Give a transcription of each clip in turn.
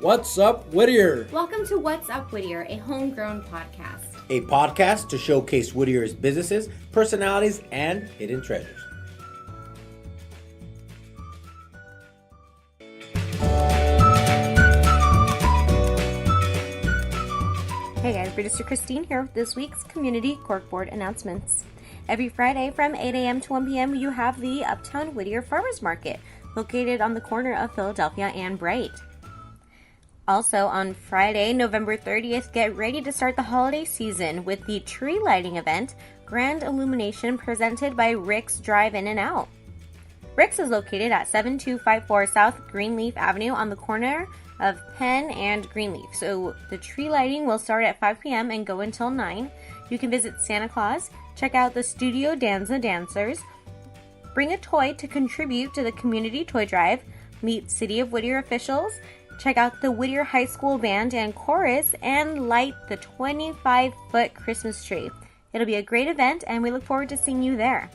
What's up, Whittier? Welcome to What's Up, Whittier, a homegrown podcast. A podcast to showcase Whittier's businesses, personalities, and hidden treasures. Hey guys, producer Christine here with this week's Community Corkboard announcements. Every Friday from 8 a.m. to 1 p.m. you have the Uptown Whittier Farmers Market, located on the corner of Philadelphia and Bright. Also on Friday, November 30th, get ready to start the holiday season with the tree lighting event, Grand Illumination, presented by Rick's Drive In and Out. Rick's is located at 7254 South Greenleaf Avenue on the corner of Penn and Greenleaf. So the tree lighting will start at 5 p.m. and go until 9. You can visit Santa Claus, check out the Studio Danza dancers, bring a toy to contribute to the community toy drive, meet City of Whittier officials, check out the Whittier High School band and chorus, and light the 25-foot Christmas tree. It'll be a great event, and we look forward to seeing you there.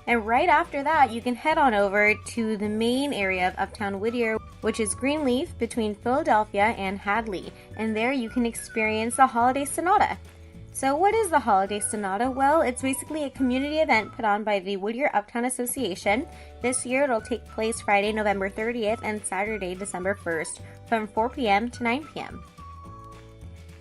And right after that, you can head on over to the main area of Uptown Whittier, which is Greenleaf between Philadelphia and Hadley. And there you can experience the Holiday Sonata. So what is the Holiday Sonata? Well, it's basically a community event put on by the Whittier Uptown Association. This year it'll take place Friday, November 30th and Saturday, December 1st from 4 p.m. to 9 p.m.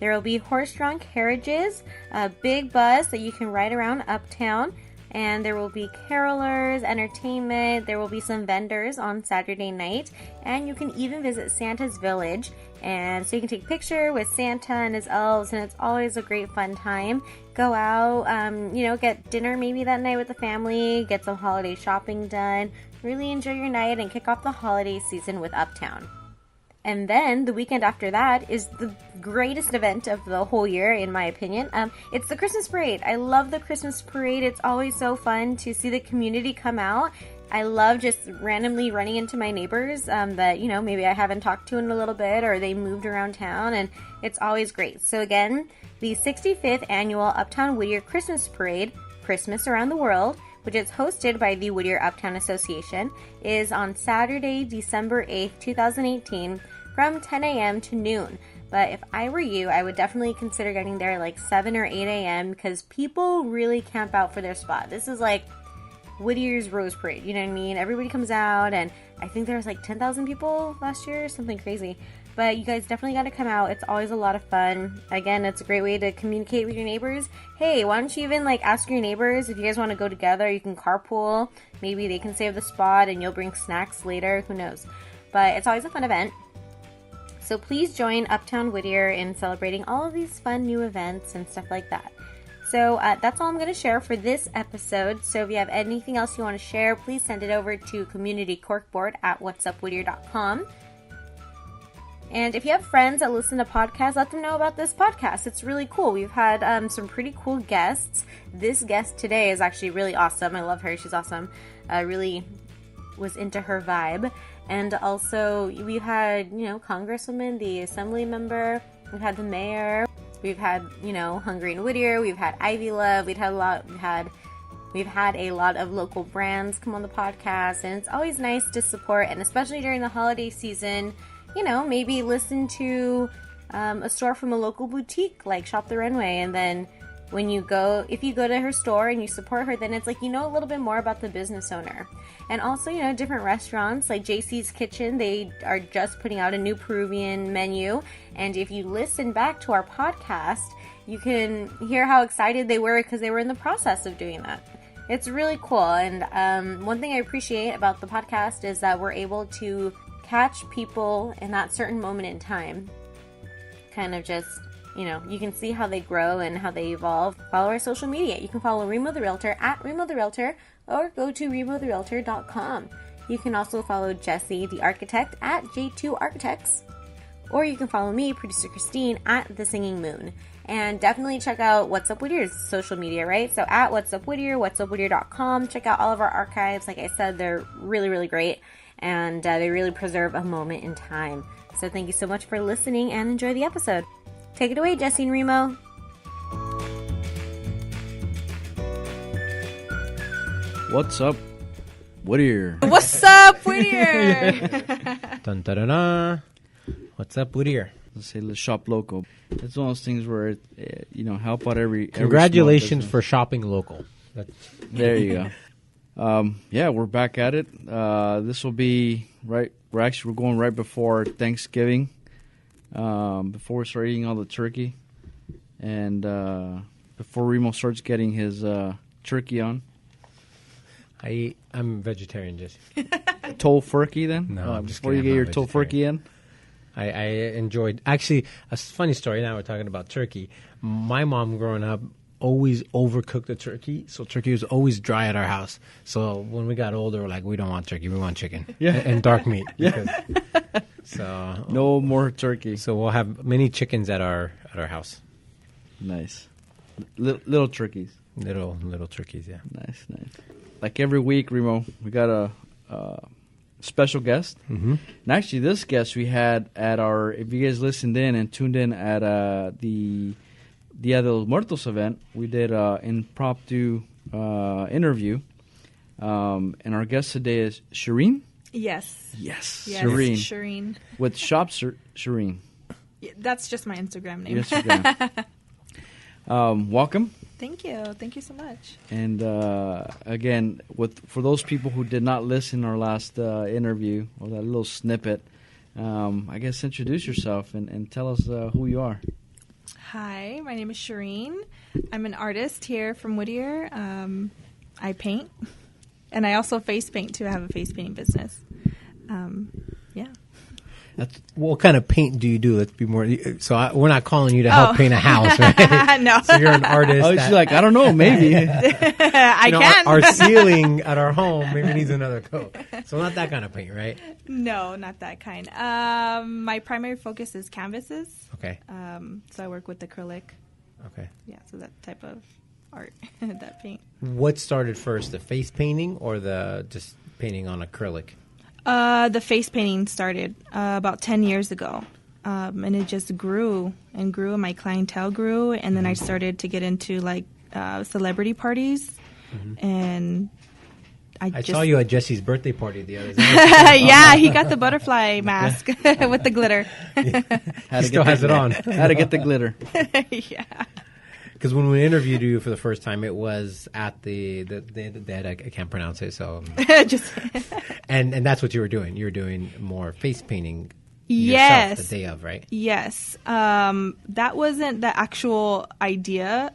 There will be horse-drawn carriages, a big bus that you can ride around Uptown, and there will be carolers, entertainment, there will be some vendors on Saturday night, and you can even visit Santa's Village, and so you can take a picture with Santa and his elves, and it's always a great fun time. Go out, get dinner maybe that night with the family, get some holiday shopping done, really enjoy your night and kick off the holiday season with Uptown. And then the weekend after that is the greatest event of the whole year, in my opinion. It's the Christmas Parade. I love the Christmas Parade. It's always so fun to see the community come out. I love just randomly running into my neighbors that, maybe I haven't talked to in a little bit, or they moved around town, and it's always great. So again, the 65th Annual Uptown Whittier Christmas Parade, Christmas Around the World, which is hosted by the Whittier Uptown Association, is on Saturday, December 8th, 2018, from 10 a.m. to noon. But if I were you, I would definitely consider getting there like 7 or 8 a.m. because people really camp out for their spot. This is like Whittier's Rose Parade, you know what I mean? Everybody comes out, and I think there was like 10,000 people last year, something crazy. But you guys definitely got to come out. It's always a lot of fun. Again, it's a great way to communicate with your neighbors. Hey, why don't you even ask your neighbors if you guys want to go together? You can carpool. Maybe they can save the spot and you'll bring snacks later. Who knows? But it's always a fun event. So please join Uptown Whittier in celebrating all of these fun new events and stuff like that. So that's all I'm going to share for this episode. So if you have anything else you want to share, please send it over to communitycorkboard@whatsupwhittier.com. And if you have friends that listen to podcasts, let them know about this podcast. It's really cool. We've had some pretty cool guests. This guest today is actually really awesome. I love her. She's awesome. Really was into her vibe. And also we've had, Congresswoman, the assembly member. We've had the mayor. We've had, Hungry and Whittier. We've had Ivy Love. We've had a lot of local brands come on the podcast. And it's always nice to support, and especially during the holiday season, maybe listen to a store from a local boutique like Shop the Runway, and then if you go to her store and you support her, then it's a little bit more about the business owner. And also, different restaurants like JC's Kitchen, they are just putting out a new Peruvian menu, and if you listen back to our podcast, you can hear how excited they were because they were in the process of doing that. It's really cool, and one thing I appreciate about the podcast is that we're able to catch people in that certain moment in time. Kind of just, you can see how they grow and how they evolve. Follow our social media. You can follow Remo the Realtor at Remo the Realtor, or go to remotherealtor.com. You can also follow Jessie the Architect at J2 Architects, or you can follow me, producer Christine, at The Singing Moon. And definitely check out What's Up Whittier's social media, right? So at What's Up Whittier, whatsupwhittier.com. Check out all of our archives. Like I said, they're really, really great, and they really preserve a moment in time. So thank you so much for listening, and enjoy the episode. Take it away, Jessie and Remo. What's up, Whittier? What's up, Whittier? Dun, da, da, da. What's up, Whittier? Let's say let's shop local. It's one of those things where help out every Congratulations small for shopping local. There you go. We're back at it. This will be right. We're going right before Thanksgiving. Before we start eating all the turkey, and before Remo starts getting his turkey on. I'm vegetarian, Jesse. Tofurkey then? No, I'm just before kidding. you get your tofurkey in. I enjoyed, actually, a funny story. Now we're talking about turkey. My mom growing up always overcooked the turkey, so turkey was always dry at our house. So when we got older, we're like, we don't want turkey, we want chicken and dark meat. So no more turkey. So we'll have many chickens at our house. Nice, little turkeys. Little turkeys, yeah. Nice. Like every week, Remo, we got a special guest. Mm-hmm. And actually, this guest we had at if you guys listened in and tuned in at the Dia de los Muertos event, we did an impromptu interview. And our guest today is Cherine? Yes, Cherine. Cherine. With Shop Cherine. Yeah, that's just my Instagram name. Your Instagram. Welcome. Thank you so much. And again, for those people who did not listen to our last interview or that little snippet, I guess introduce yourself and tell us who you are. Hi, my name is Cherine. I'm an artist here from Whittier. I paint, and I also face paint too. I have a face painting business. Yeah. What kind of paint do you do? Let's be more. So we're not calling you to help paint a house, right? No. So you're an artist. Oh, she's like, I don't know, maybe. I can. Our ceiling at our home maybe needs another coat. So not that kind of paint, right? No, not that kind. My primary focus is canvases. Okay. So I work with acrylic. Okay. Yeah, so that type of art, that paint. What started first, the face painting or the just painting on acrylic? The face painting started about 10 years ago, and it just grew and grew, and my clientele grew, and then I started to get into like celebrity parties, and I saw you at Jesse's birthday party the other day. Yeah, he got the butterfly mask with the glitter. He still has it on. How to get the glitter. Yeah. Because when we interviewed you for the first time, it was at the I can't pronounce it, so just and that's what you were doing. You were doing more face painting yes. yourself the day of, right? Yes. That wasn't the actual idea.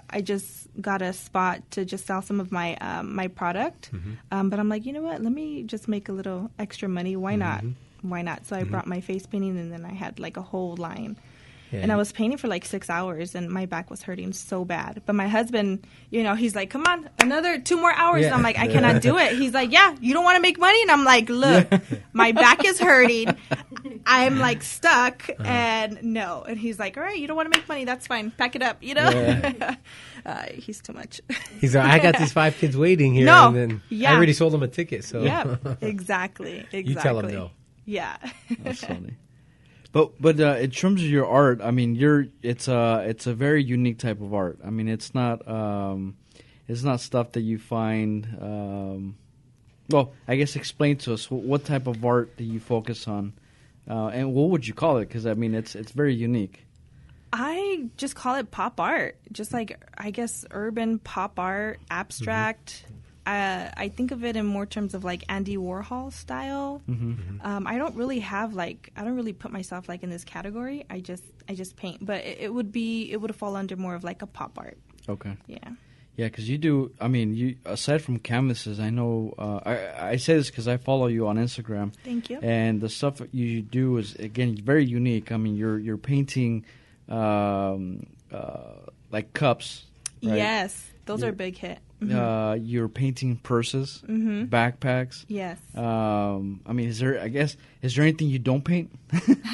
I just got a spot to just sell some of my my product. But I'm like, you know what? Let me just make a little extra money. Why not? Why not? So I brought my face painting, and then I had like a whole line. Yeah. And I was painting for like 6 hours, and my back was hurting so bad. But my husband, he's like, come on, 2 more hours. Yeah. And I'm like, I cannot do it. He's like, yeah, you don't want to make money? And I'm like, look, my back is hurting. I'm like stuck, and no. And he's like, all right, you don't want to make money. That's fine. Pack it up, Yeah. He's too much. He's like, I got these 5 kids waiting here. No. And then I already sold them a ticket. So yeah, exactly. You tell them no. Yeah. That's funny. But in terms of your art, I mean, it's a very unique type of art. I mean, it's not stuff that you find. Well, I guess explain to us what type of art do you focus on, and what would you call it? Because I mean, it's very unique. I just call it pop art, just like I guess urban pop art, abstract. I think of it in more terms of like Andy Warhol style. I don't really put myself like in this category. I just paint, but it would fall under more of like a pop art. Okay. Yeah. Yeah, because you do. I mean, you aside from canvases, I know. I say this because I follow you on Instagram. Thank you. And the stuff that you do is again very unique. I mean, you're painting like cups. Right? Yes, those are a big hit. You're painting purses, backpacks. Yes. I mean, is there anything you don't paint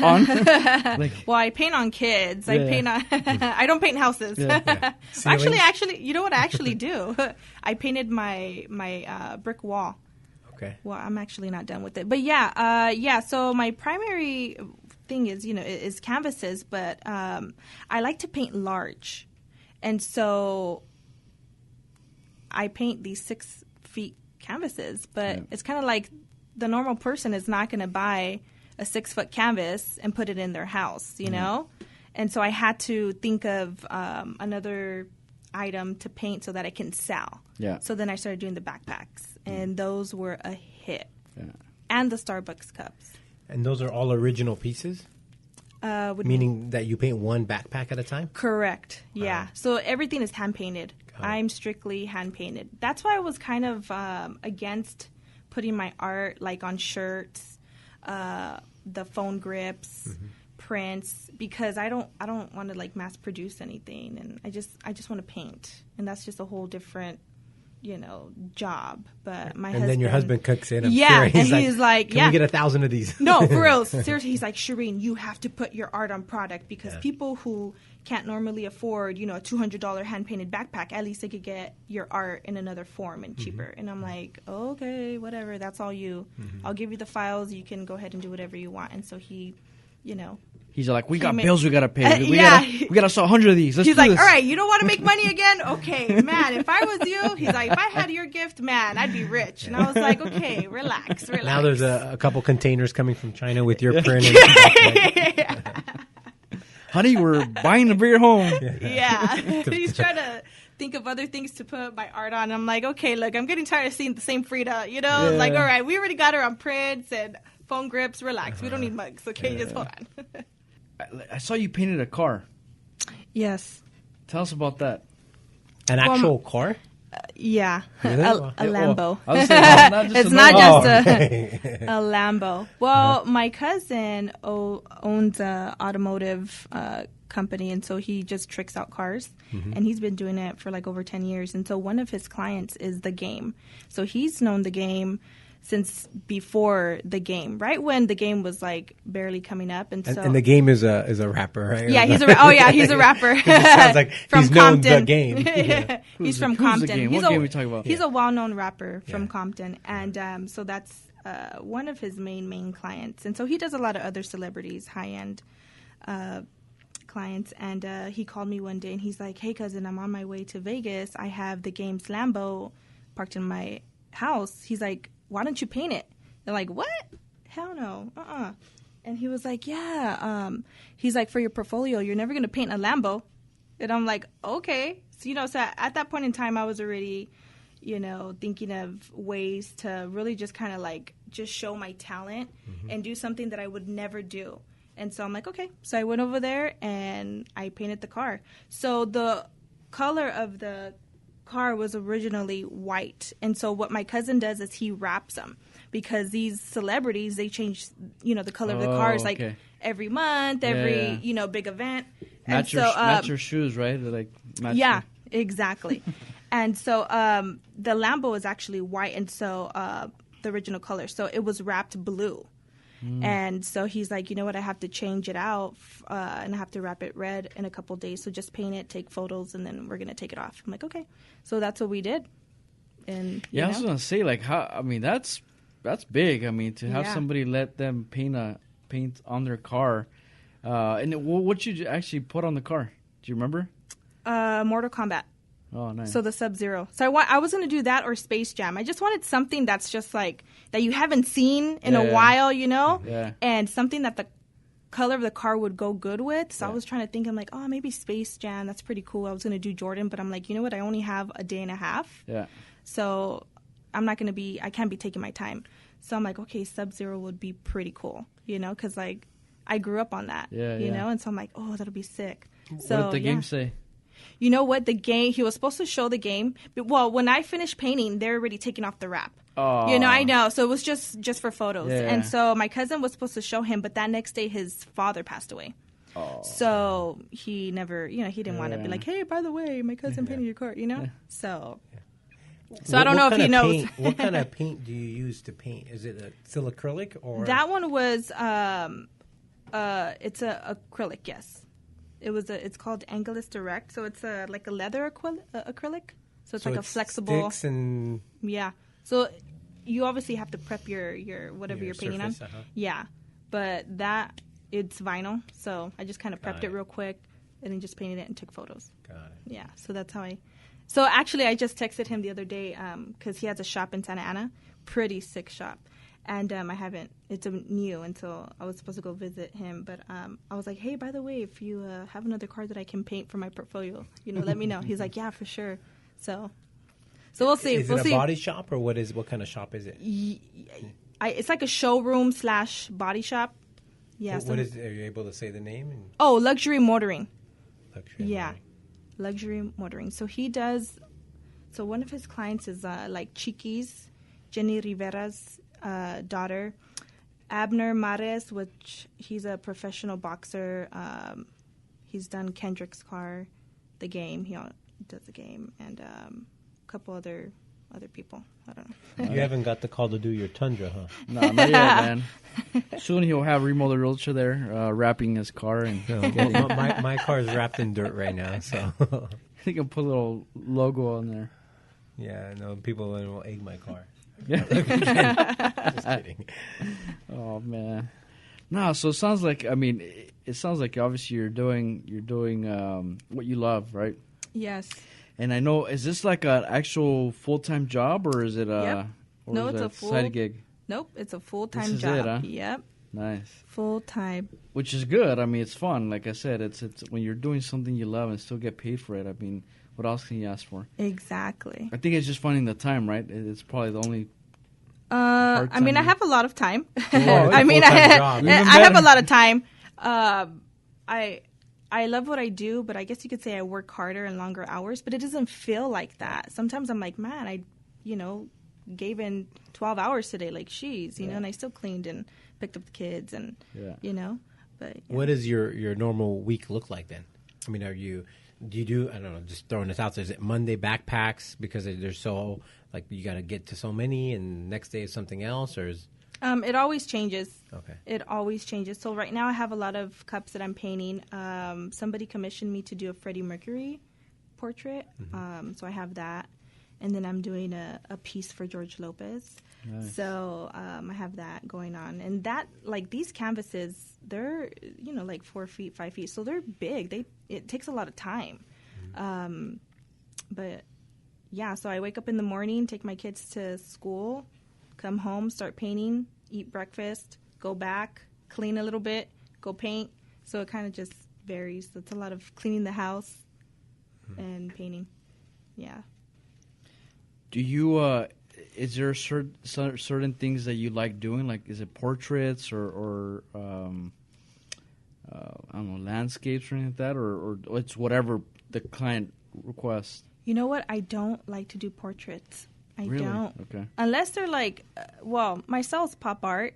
on? Well, I paint on kids. I paint on. I don't paint houses. Actually, you know what I actually do? I painted my brick wall. Okay. Well, I'm actually not done with it, but yeah. So my primary thing is canvases, but I like to paint large, and so I paint these 6 feet canvases, but it's kind of like the normal person is not going to buy a 6-foot canvas and put it in their house, you know? And so I had to think of another item to paint so that I can sell. Yeah. So then I started doing the backpacks, and those were a hit. Yeah. And the Starbucks cups. And those are all original pieces? Meaning that you paint one backpack at a time? Correct. Yeah. So everything is hand painted. I'm strictly hand painted. That's why I was kind of against putting my art like on shirts, the phone grips, prints, because I don't want to like mass produce anything, and I just want to paint, and that's just a whole different job. But my husband, then your husband cooks it. And he's like, can we get 1,000 of these? No, for real. Seriously, he's like, Cherine, you have to put your art on product, because people who can't normally afford, a $200 hand-painted backpack, at least they could get your art in another form and cheaper. And I'm like, okay, whatever. That's all you. I'll give you the files. You can go ahead and do whatever you want. And so he, He's like, we got bills we got to pay. We yeah. got to sell 100 of these. Let's he's do like, this. all right, you don't want to make money again? Okay, man, if I was you, he's like, if I had your gift, man, I'd be rich. And I was like, okay, relax. Now there's a couple containers coming from China with your print. Honey, we're buying a bigger home. Yeah. He's trying to think of other things to put my art on. I'm like, okay, look, I'm getting tired of seeing the same Frida, Like, all right, we already got her on prints and phone grips. Relax. We don't need mugs. Okay, just hold on. I saw you painted a car. Yes. Tell us about that. An actual car? Yeah. Really? A Lambo. It's not just a Lambo. Well, my cousin owns an automotive company, and so he just tricks out cars, and he's been doing it for like over 10 years. And so one of his clients is The Game. So he's known The Game since before The Game, right when The Game was like barely coming up, and so and The Game is a rapper, right? Yeah, he's a rapper. It sounds like from he's Compton. known The Game. Yeah. He's from who's The Compton. Game? What game are we talking about? He's a well-known rapper from Compton, and so that's one of his main clients. And so he does a lot of other celebrities, high-end clients. And he called me one day, and he's like, "Hey, cousin, I'm on my way to Vegas. I have The Game's Lambo parked in my house." He's like, "Why don't you paint it?" They're like, "What? Hell no. And he was like, "Yeah." He's like, "For your portfolio, you're never going to paint a Lambo." And I'm like, okay. So, so at that point in time, I was already, thinking of ways to really just kind of like just show my talent and do something that I would never do. And so I'm like, okay. So I went over there and I painted the car. So the color of the car was originally white, and so what my cousin does is he wraps them, because these celebrities, they change the color of the cars like every month, every big event. Match your shoes, right? They're like match exactly. And so the Lambo is actually white, and so the original color, so it was wrapped blue. And so he's like, you know what, I have to change it out, and I have to wrap it red in a couple days. So just paint it, take photos, and then we're going to take it off. I'm like, okay. So that's what we did. And I was going to say, like, that's big. I mean, to have somebody let them paint on their car. And what you actually put on the car? Do you remember? Mortal Kombat. Oh, nice. So the Sub-Zero. So I was going to do that or Space Jam. I just wanted something that's just like that you haven't seen in a while, Yeah. and something that the color of the car would go good with. So I was trying to think, I'm like, oh, maybe Space Jam. That's pretty cool. I was going to do Jordan, but I'm like, you know what? I only have a day and a half. Yeah. So I can't be taking my time. So I'm like, okay, Sub-Zero would be pretty cool, because like I grew up on that, you know? And so I'm like, oh, that'll be sick. So what did the game say? You know what? The game, he was supposed to show the game. But, well, when I finished painting, they're already taking off the wrap. Oh. I know. So it was just for photos. Yeah. And so my cousin was supposed to show him, but that next day his father passed away. Oh. So he never, he didn't want to be like, hey, by the way, my cousin painted your car, So... So I don't know if he knows. What kind of paint do you use to paint? Is it still acrylic or? That one was it's a acrylic. Yes, it's called Angelus Direct. So it's like a leather acrylic. So it's like a flexible. Sticks and. Yeah. So you obviously have to prep your whatever you're painting surface, on. Yeah, but it's vinyl. So I just kind of prepped it real quick and then just painted it and took photos. Got it. Yeah. So that's how I. So actually, I just texted him the other day because he has a shop in Santa Ana, pretty sick shop. And I haven't. It's new, and so I was supposed to go visit him. But I was like, hey, by the way, if you have another car that I can paint for my portfolio, let me know. He's like, yeah, for sure. So we'll see. Is we'll it see. a body shop, or what kind of shop is it? It's like a showroom / body shop. Yeah. What is it? Are you able to say the name? Oh, Luxury Motoring. Luxury Yeah. Motoring. Luxury Motoring. So he does. So one of his clients is like Chiquis, Jenny Rivera's daughter, Abner Mares, which he's a professional boxer. He's done Kendrick's car, The Game. He does The Game, and a couple other people. I don't know. You haven't got the call to do your Tundra, huh? No, not yet, man. Soon he'll have Remo the Realtor there wrapping his car. And My car is wrapped in dirt right now, so. he can put a little logo on there. Yeah, no, people will egg my car. Yeah. Just kidding. Oh man. No, so it sounds like it sounds like obviously you're doing what you love, right? Yes. And I know, is this like an actual full-time job or is it Yep. or No, is it's it a full side gig? Nope, it's a This full-time is job. it, huh? Yep, Nice. full-time. Which is good. I mean, it's fun. Like I said, it's when you're doing something you love and still get paid for it. I mean, what else can you ask for? Exactly. I think it's just finding the time, right? It's probably the only. I mean, I have a lot of time. Oh, I mean, full-time job. I have a lot of time. I love what I do, but I guess you could say I work harder and longer hours, but it doesn't feel like that. Sometimes I'm like, man, I gave in 12 hours today, like she's, and I still cleaned and picked up the kids and, but yeah. What does your normal week look like then? I mean, do you do, I don't know, just throwing this out there, is it Monday backpacks because they're so, like, you got to get to so many and next day is something else, or is... It always changes. Okay. It always changes. So right now I have a lot of cups that I'm painting. Somebody commissioned me to do a Freddie Mercury portrait. Mm-hmm. So I have that. And then I'm doing a piece for George Lopez. Nice. So I have that going on. And that, like, these canvases, they're, like 4 feet, 5 feet. So they're big. It takes a lot of time. Mm-hmm. But, yeah, so I wake up in the morning, take my kids to school, come home, start painting, eat breakfast, go back, clean a little bit, go paint. So it kind of just varies. It's a lot of cleaning the house and painting. Yeah. Do you? Is there certain things that you like doing? Like, is it portraits or I don't know, landscapes or anything like that, or it's whatever the client requests? You know what? I don't like to do portraits. I Really? don't. Okay. Unless they're like, my style is pop art,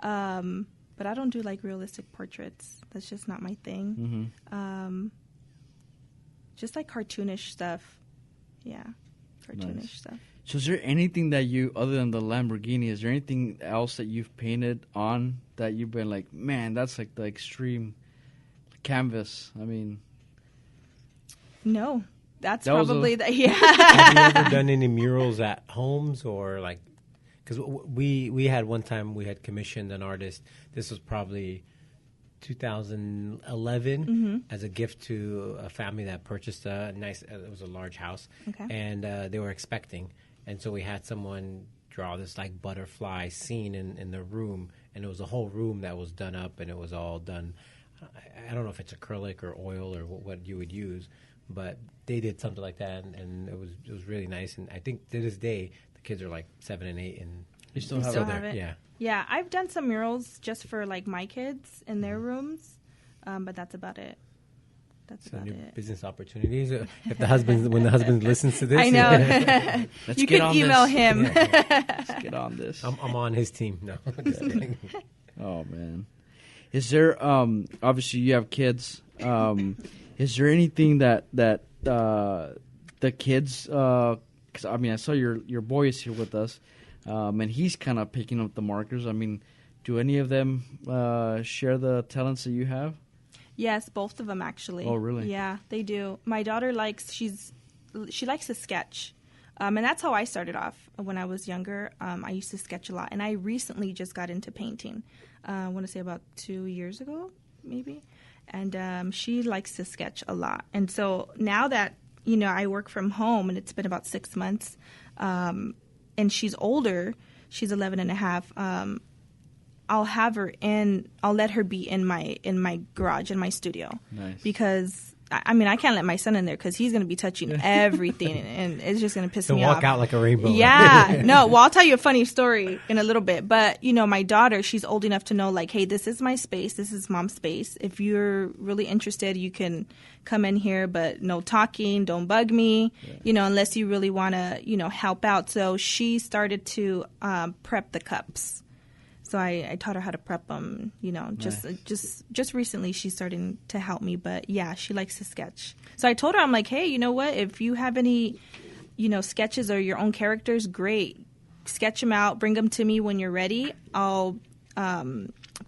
but I don't do like realistic portraits. That's just not my thing. Mm-hmm. Just like cartoonish stuff. Yeah, cartoonish Nice. stuff. So is there anything that you, other than the Lamborghini, is there anything else that you've painted on that you've been like, man, that's like the extreme canvas? I mean, No, that's That was probably a- yeah. Have you ever done any murals at homes or like? Because we had one time we had commissioned an artist. This was probably 2011 as a gift to a family that purchased a nice. It was a large house, Okay. and they were expecting, and so we had someone draw this like butterfly scene in the room, and it was a whole room that was done up, and it was all done. I don't know if it's acrylic or oil or what you would use, but they did something like that, and it was really nice. And I think to this day, the kids are like 7 and 8, and you still You have still it. have it? yeah. Yeah, I've done some murals just for like my kids in their rooms, but that's about it. That's So about new it. business opportunities. If the husband, when the husband listens to this, I know. Let's You get can on email this. him. Let's get on this. I'm on his team. No, just kidding. Oh man, is there? Obviously, you have kids. Is there anything that the kids? Because I mean, I saw your boy is here with us, and he's kind of picking up the markers. I mean, do any of them share the talents that you have? Yes, both of them actually. Oh, really? Yeah, they do. My daughter she likes to sketch, and that's how I started off when I was younger. I used to sketch a lot, and I recently just got into painting. I want to say about 2 years ago, maybe. And she likes to sketch a lot, and so now that I work from home, and it's been about 6 months, and she's older. she's 11 and a half. I'll let her be in my garage, in my studio. Nice. Because I mean, I can't let my son in there because he's going to be touching everything, and it's just going to piss me off. Walk out like a rainbow. Yeah. No, well, I'll tell you a funny story in a little bit. But, my daughter, she's old enough to know, like, hey, this is my space. This is mom's space. If you're really interested, you can come in here, but no talking. Don't bug me, unless you really want to, help out. So she started to prep the cups. So I taught her how to prep them, just recently she's starting to help me. But, yeah, she likes to sketch. So I told her, I'm like, hey, you know what? If you have any, sketches or your own characters, great. Sketch them out. Bring them to me when you're ready. I'll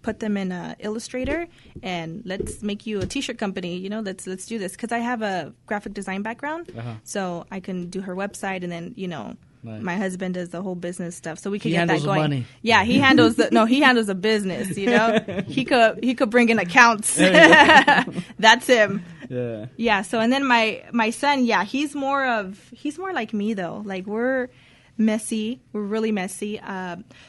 put them in Illustrator, and let's make you a T-shirt company. Let's do this. Because I have a graphic design background, so I can do her website, and then, Nice. My husband does the whole business stuff, so we could He get that handles the going. money. Yeah, he handles he handles the business. He could bring in accounts. That's him. Yeah. Yeah. So and then my son, yeah, he's more like me though. Like we're messy. We're really messy.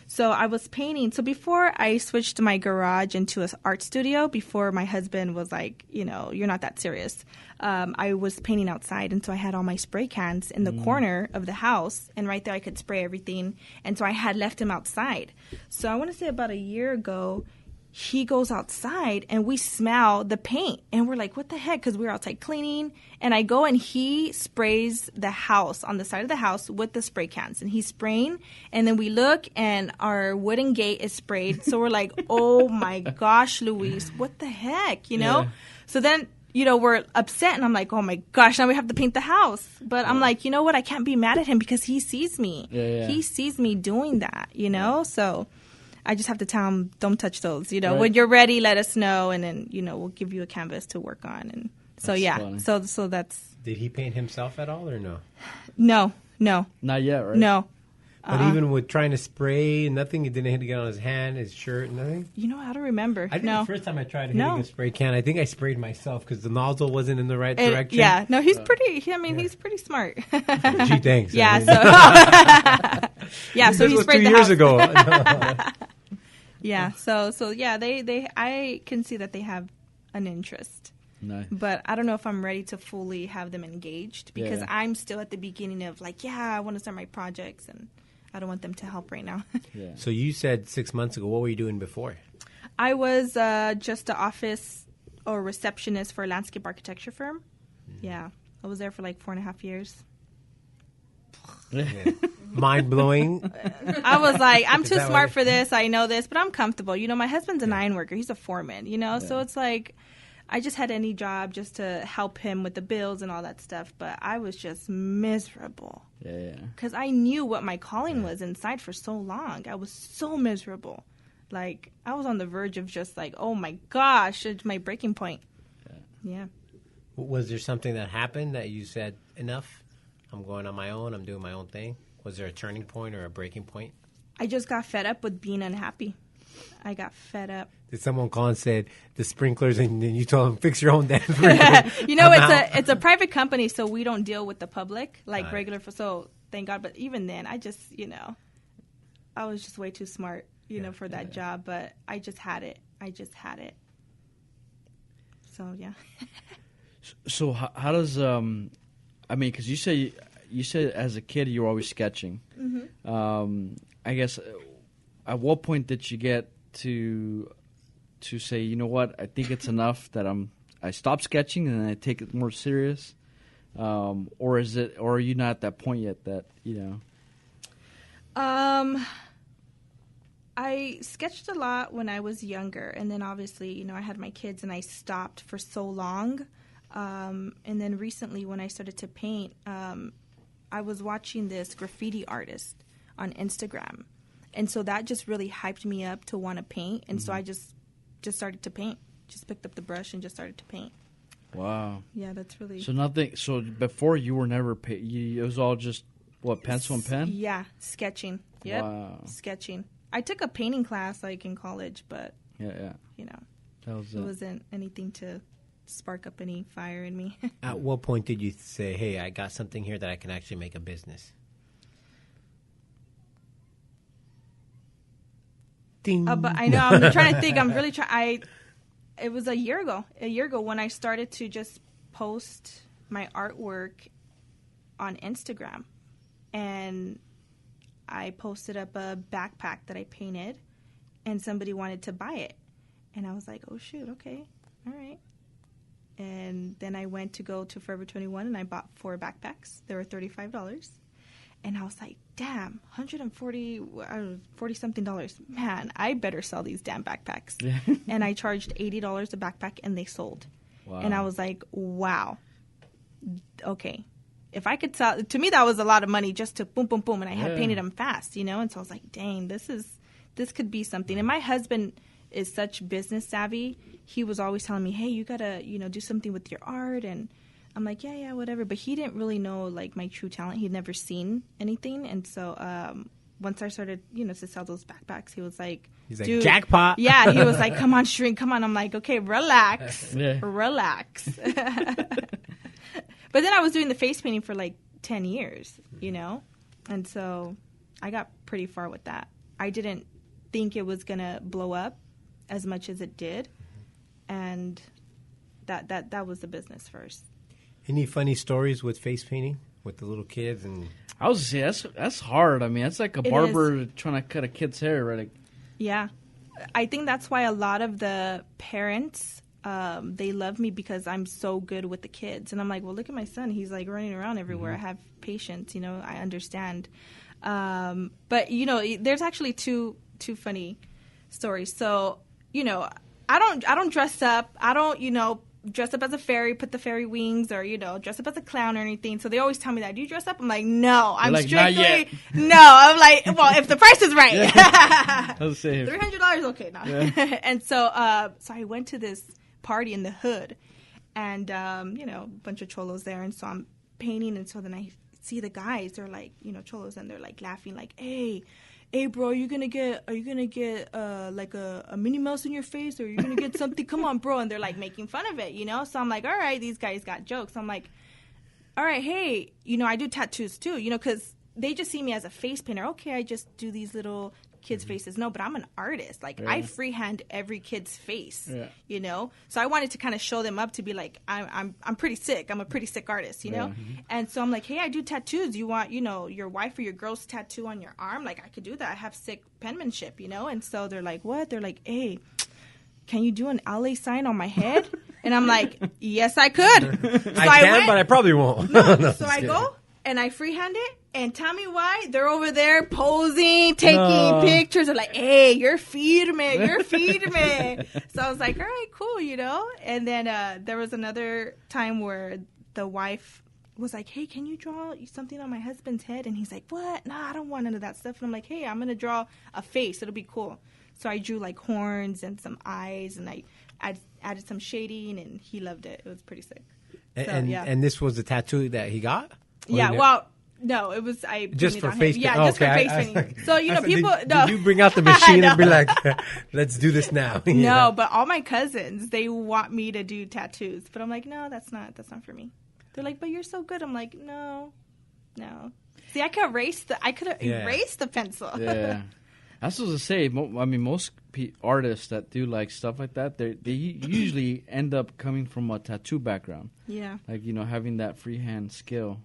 So I was painting. So before I switched my garage into an art studio, before my husband was like, you're not that serious. I was painting outside, and so I had all my spray cans in the corner of the house, and right there I could spray everything. And so I had left him outside. So I want to say about a year ago, he goes outside, and we smell the paint, and we're like, what the heck? Because we were outside cleaning, and I go, and he sprays the house, on the side of the house, with the spray cans, and he's spraying, and then we look, and our wooden gate is sprayed. So we're like, oh my gosh, Luis, what the heck, Yeah. So then, we're upset, and I'm like, oh my gosh, now we have to paint the house. But I'm like, you know what? I can't be mad at him because he sees me. Yeah. He sees me doing that, So I just have to tell him, don't touch those. Right. When you're ready, let us know, and then, we'll give you a canvas to work on. And so, That's yeah. funny. So that's... Did he paint himself at all or no? No. Not yet, right? No. But even with trying to spray, nothing, it didn't hit to get on his hand, his shirt, nothing? I don't remember. I think no. the first time I tried hitting a spray can, I think I sprayed myself because the nozzle wasn't in the right direction. Yeah. No, he's pretty... he's pretty smart. Gee, thanks. Yeah, This so he was sprayed 2 the years house. ago. Yeah, so yeah, I can see that they have an interest. Nice. But I don't know if I'm ready to fully have them engaged because Yeah. I'm still at the beginning of like, I want to start my projects and I don't want them to help right now. Yeah. So you said 6 months ago, what were you doing before? I was just an office or receptionist for a landscape architecture firm. Yeah, I was there for like 4.5 years. Mind blowing. I was like, I'm too that smart why- for this. I know this, but I'm comfortable. My husband's an iron worker. He's a foreman, So it's like I just had any job just to help him with the bills and all that stuff. But I was just miserable Yeah. because I knew what my calling was inside for so long. I was so miserable. Like I was on the verge of just like, oh my gosh, it's my breaking point. Yeah. Was there something that happened that you said, enough? I'm going on my own. I'm doing my own thing. Was there a turning point or a breaking point? I just got fed up with being unhappy. I got fed up. Did someone call and said the sprinklers, and then you told them fix your own damn It's a private company, so we don't deal with the public like regular. So thank God. But even then, I just I was just way too smart, for that job. But I just had it. So yeah. So how does because you said as a kid you were always sketching. Mm-hmm. I guess at what point did you get to say, you know what, I think it's enough that I stop sketching and I take it more serious, or are you not at that point yet that I sketched a lot when I was younger, and then obviously, I had my kids, and I stopped for so long. And then recently, when I started to paint, I was watching this graffiti artist on Instagram, and so that just really hyped me up to want to paint. And so I just started to paint. Just picked up the brush and just started to paint. Wow. Yeah, that's really So before you were never it was all just what, pencil and pen? Yeah, sketching. Yep, Wow. sketching. I took a painting class like in college, but Yeah. That was it wasn't anything to spark up any fire in me. At what point did you say, hey, I got something here that I can actually make a business? Ding. But I know I'm trying to think. I'm really trying. It was a year ago when I started to just post my artwork on Instagram, and I posted up a backpack that I painted, and somebody wanted to buy it, and I was like, oh shoot, okay, all right. And then I went to go to Forever 21 and I bought 4 backpacks. They were $35. And I was like, damn, $140 something. Man, I better sell these damn backpacks. And I charged $80 a backpack and they sold. Wow. And I was like, wow. Okay. If I could sell, to me that was a lot of money just to boom, boom, boom. And I had painted them fast, you know? And so I was like, dang, this could be something. And my husband is such business savvy. He was always telling me, hey, you gotta, do something with your art. And I'm like, yeah, whatever. But he didn't really know like my true talent. He'd never seen anything. And so once I started, to sell those backpacks, he was like, he's like, dude, jackpot. Yeah, he was like, come on, Cherine, come on. I'm like, okay, relax. Relax. But then I was doing the face painting for like 10 years, And so I got pretty far with that. I didn't think it was going to blow up as much as it did. And that was the business first. Any funny stories with face painting with the little kids? And I was going to say, that's hard. I mean, that's like a barber trying to cut a kid's hair, right? Yeah. I think that's why a lot of the parents, they love me because I'm so good with the kids. And I'm like, well, look at my son. He's like running around everywhere. Mm-hmm. I have patience, I understand. But, there's actually two funny stories. So, I don't dress up. I don't, dress up as a fairy, put the fairy wings, or, dress up as a clown or anything. So they always tell me that. Do you dress up? I'm like, no. I'm like, strictly... No. I'm like, well, if the price is right. Yeah. $300, okay. No. Yeah. And so I went to this party in the hood, and, a bunch of cholos there. And so I'm painting, and so then I see the guys. They're like, cholos, and they're like laughing, like, hey, bro, are you gonna get like a Minnie Mouse in your face, or are you gonna get something? Come on, bro. And they're like making fun of it, So I'm like, all right, these guys got jokes. I'm like, all right, hey, I do tattoos too, because they just see me as a face painter. Okay, I just do these little kids' faces. No, but I'm an artist. Like, I freehand every kid's face, So I wanted to kind of show them up to be like, I'm pretty sick. I'm a pretty sick artist, And so I'm like, hey, I do tattoos. You want, your wife or your girl's tattoo on your arm? Like, I could do that. I have sick penmanship, And so they're like, what? They're like, hey, can you do an LA sign on my head? And I'm like, yes, I could. So I can, but I probably won't. No, so I go and I freehand it. And tell me why they're over there posing, taking pictures. They're like, hey, you're firme. So I was like, all right, cool, And then there was another time where the wife was like, hey, can you draw something on my husband's head? And he's like, what? Nah, I don't want none of that stuff. And I'm like, hey, I'm going to draw a face. It'll be cool. So I drew like horns and some eyes, and I added some shading, and he loved it. It was pretty sick. And this was the tattoo that he got? Yeah, well... No, it was just for face painting. Yeah, just for face painting. So people. Did you bring out the machine and be like, "Let's do this now"? No, but all my cousins, they want me to do tattoos, but I'm like, no, that's not for me. They're like, but you're so good. I'm like, no. See, I could have erased the pencil. Yeah, that's what I was to say. I mean, most artists that do like stuff like that, they usually end up coming from a tattoo background. Yeah, like having that freehand skill.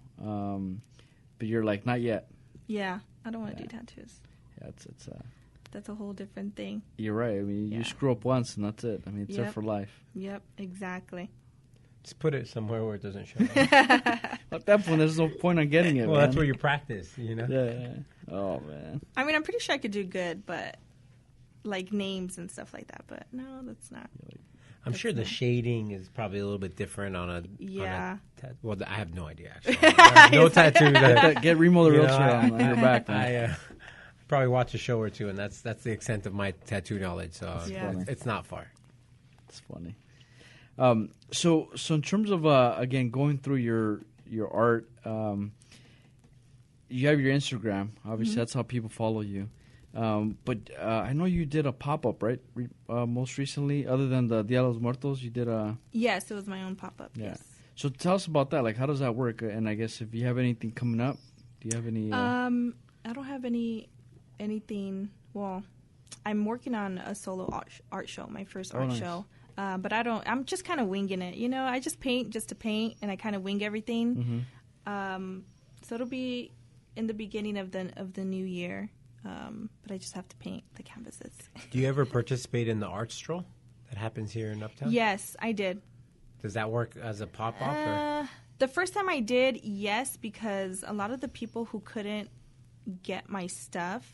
But you're like, not yet. Yeah, I don't want to do tattoos. Yeah, that's a whole different thing. You're right. I mean, you screw up once and that's it. I mean, it's there for life. Yep, exactly. Just put it somewhere where it doesn't show. At that point, there's no point on getting it. Well, man. that's where you practice, Yeah. Oh man. I mean, I'm pretty sure I could do good, but like names and stuff like that. But no, that's not. I'm sure the shading is probably a little bit different on a... Yeah. Well, I have no idea, actually. I have no tattoo. Get Remo the Realtor on your back. I probably watch a show or two, and that's the extent of my tattoo knowledge, so it's not far. It's funny. So in terms of, again, going through your art, you have your Instagram. Obviously, that's how people follow you. But I know you did a pop-up, right? Most recently, other than the Dia de los Muertos, you did a... Yes, it was my own pop-up, yes. So tell us about that. Like, how does that work? And I guess if you have anything coming up, do you have any... I don't have anything... Well, I'm working on a solo art show, my first art nice. show. But I'm just kind of winging it. You know, I just paint just to paint, and I kind of wing everything. So it'll be in the beginning of the new year. But I just have to paint the canvases. Do you ever participate in the art stroll that happens here in Uptown? Yes, I did. Does that work as a pop-up? Or? The first time I did, yes, because a lot of the people who couldn't get my stuff,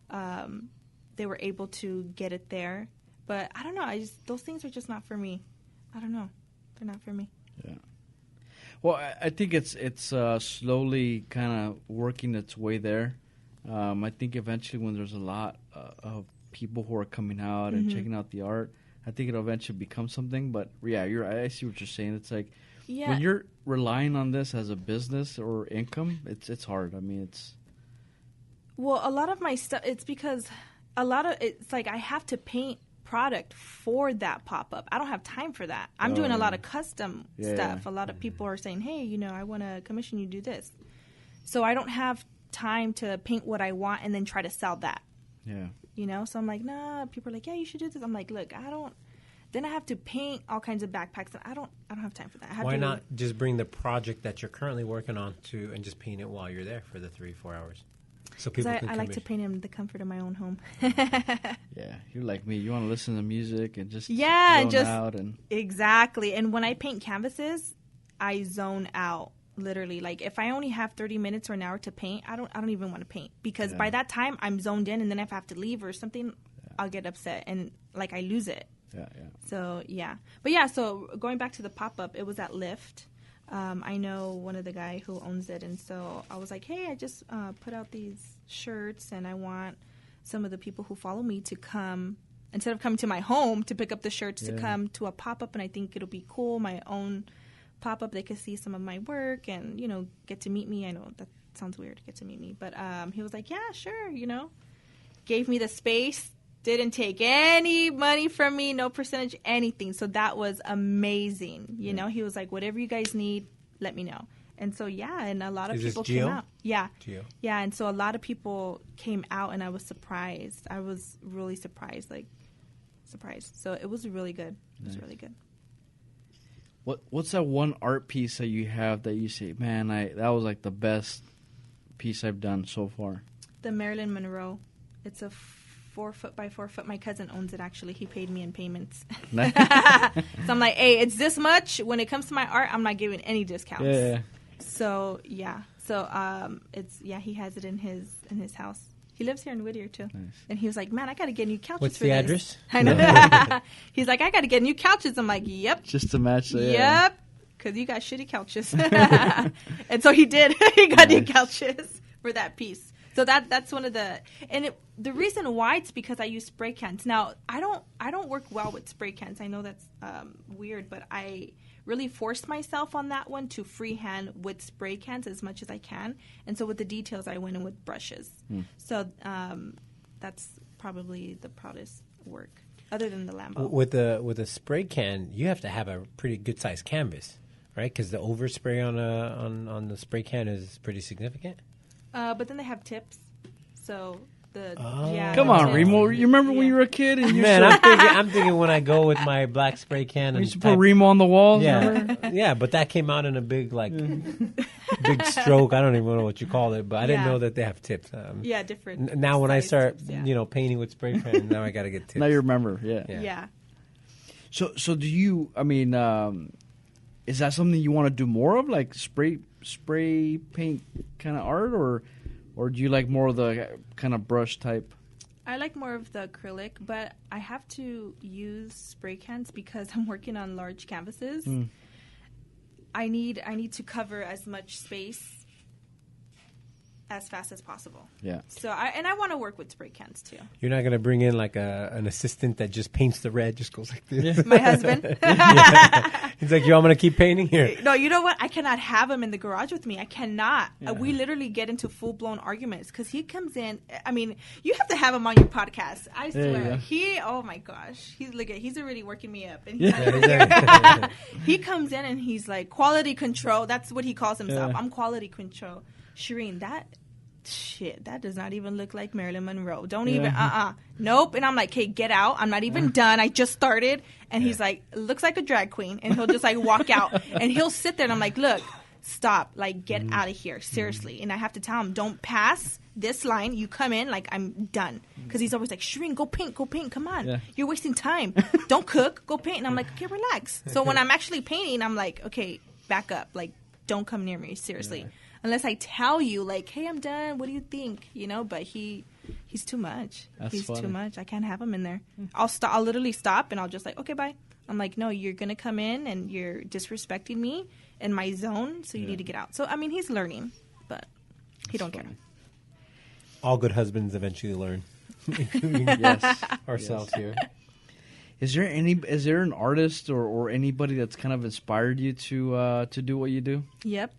they were able to get it there. But I don't know. Those things are just not for me. I don't know. They're not for me. Yeah. Well, I think it's slowly kind of working its way there. I think eventually when there's a lot of people who are coming out and checking out the art, I think it'll eventually become something. But yeah, I see what you're saying. It's like when you're relying on this as a business or income, it's hard. I mean, it's... Well, a lot of my stuff, it's because it's like I have to paint product for that pop-up. I don't have time for that. I'm doing a lot of custom stuff. A lot of people are saying, hey, you know, I want to commission you do this. So I don't have time to paint what I want and then try to sell that. Yeah. You know, so I'm like, nah. People are like, yeah, you should do this. I'm like, look, I don't. Then I have to paint all kinds of backpacks. I don't have time for that. Why not just bring the project that you're currently working on and just paint it while you're there for the 3-4 hours? So people can I like to paint in the comfort of my own home. Yeah, you're like me. You want to listen to music and just zone out and exactly. And when I paint canvases, I zone out. Literally, like if I only have 30 minutes or an hour to paint, I don't even want to paint because by that time I'm zoned in, and then if I have to leave or something, I'll get upset and like I lose it. Yeah. So but so going back to the pop up, it was at Lyft. I know one of the guy who owns it, and so I was like, hey, I just put out these shirts, and I want some of the people who follow me to come instead of coming to my home to pick up the shirts to come to a pop up, and I think it'll be cool. My own pop-up, they could see some of my work and, you know, get to meet me. I know that sounds weird, get to meet me, but he was like, yeah, sure, you know, gave me the space, didn't take any money from me, no percentage, anything. So that was amazing. You know, he was like, whatever you guys need, let me know. And so, and a lot of people came out. Yeah. Gio? Yeah, and so a lot of people came out, and I was surprised. I was really surprised. So it was really good. It was really good. What's that one art piece that you have that you say, man, that was like the best piece I've done so far? The Marilyn Monroe. It's a 4-foot by 4-foot. My cousin owns it, actually. He paid me in payments. So I'm like, hey, it's this much. When it comes to my art, I'm not giving any discounts. Yeah. So, it's he has it in his house. He lives here in Whittier, too. Nice. And he was like, man, I got to get new couches. What's for the this. address? I know. He's like, I got to get new couches. I'm like, yep. Just to match the... Yep. Because you got shitty couches. And so he did. He got new couches for that piece. So that's one of the... And the reason why, it's because I use spray cans. Now, I don't work well with spray cans. I know that's weird, but I really forced myself on that one to freehand with spray cans as much as I can. And so with the details, I went in with brushes. So that's probably the proudest work, other than the Lambo. With a spray can, you have to have a pretty good sized canvas, right? Because the overspray on the spray can is pretty significant. But then they have tips, so come on, Remo. You remember when you were a kid? And I'm thinking when I go with my black spray can. We used to put Remo on the walls. Yeah, but that came out in a big big stroke. I don't even know what you call it, but I didn't know that they have tips. Different. Now when I start, painting with spray can, now I got to get tips. Now you remember, yeah. So do you? I mean, is that something you want to do more of, like spray paint kind of art, or do you like more of the kind of brush type? I like more of the acrylic, but I have to use spray cans because I'm working on large canvases. I need to cover as much space as fast as possible. Yeah. So I want to work with spray cans too. You're not gonna bring in like an assistant that just paints the red, just goes like this. Yeah. My husband. He's like, I'm gonna keep painting here. No, you know what? I cannot have him in the garage with me. I cannot. We literally get into full blown arguments because he comes in. I mean, you have to have him on your podcast. I swear. Oh my gosh, he's already working me up, and he comes in and he's like quality control. That's what he calls himself. I'm quality control. Cherine, shit, that does not even look like Marilyn Monroe. Don't even, nope. And I'm like, hey, get out. I'm not even done. I just started. And he's like, looks like a drag queen. And he'll just like walk out. And he'll sit there and I'm like, look, stop. Like, get out of here. Seriously. And I have to tell him, don't pass this line. You come in, like, I'm done. Because he's always like, Cherine, go paint. Come on. Yeah. You're wasting time. Don't cook. Go paint. And I'm like, okay, relax. So when I'm actually painting, I'm like, okay, back up. Like, don't come near me. Seriously. Yeah. Unless I tell you, like, hey, I'm done. What do you think? You know, but he's too much. He's funny. Too much. I can't have him in there. I'll literally stop, and I'll just like, okay, bye. I'm like, no, you're going to come in, and you're disrespecting me in my zone, so you need to get out. So, I mean, he's learning, but he don't care. All good husbands eventually learn, including ourselves here. Is there an artist or anybody that's kind of inspired you to do what you do? Yep.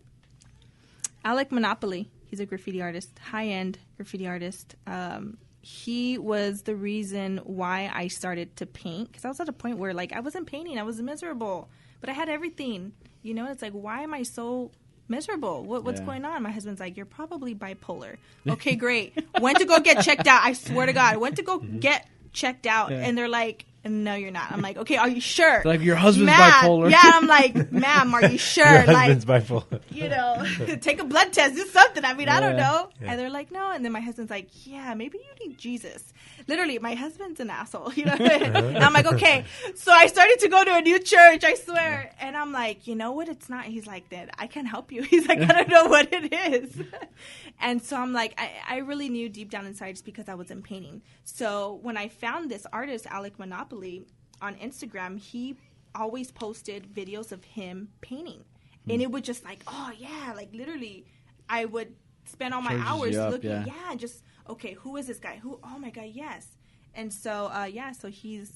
Alec Monopoly, he's a graffiti artist, high-end graffiti artist. He was the reason why I started to paint, because I was at a point where, like, I wasn't painting. I was miserable, but I had everything. You know, it's like, why am I so miserable? What's going on? My husband's like, you're probably bipolar. Okay, great. Went to go get checked out. I swear to God. Went to go get checked out, and they're like, no, you're not. I'm like, okay, are you sure? Like, your husband's bipolar. Yeah, I'm like, ma'am, are you sure? Your husband's bipolar. You know, take a blood test, do something. I mean, I don't know. Yeah. And they're like, no. And then my husband's like, yeah, maybe you need Jesus. Literally, my husband's an asshole. You know what I mean? And I'm like, okay. So I started to go to a new church, I swear. And I'm like, you know what? It's not. He's like, Dad, I can't help you. He's like, I don't know what it is. And so I'm like, I really knew deep down inside just because I wasn't painting. So when I found this artist, Alec Monopoly, on Instagram, he always posted videos of him painting. And it would just like, oh, yeah, like literally I would spend all my hours looking. Yeah, just, okay, who is this guy? Who? Oh, my God, yes. And so, so he's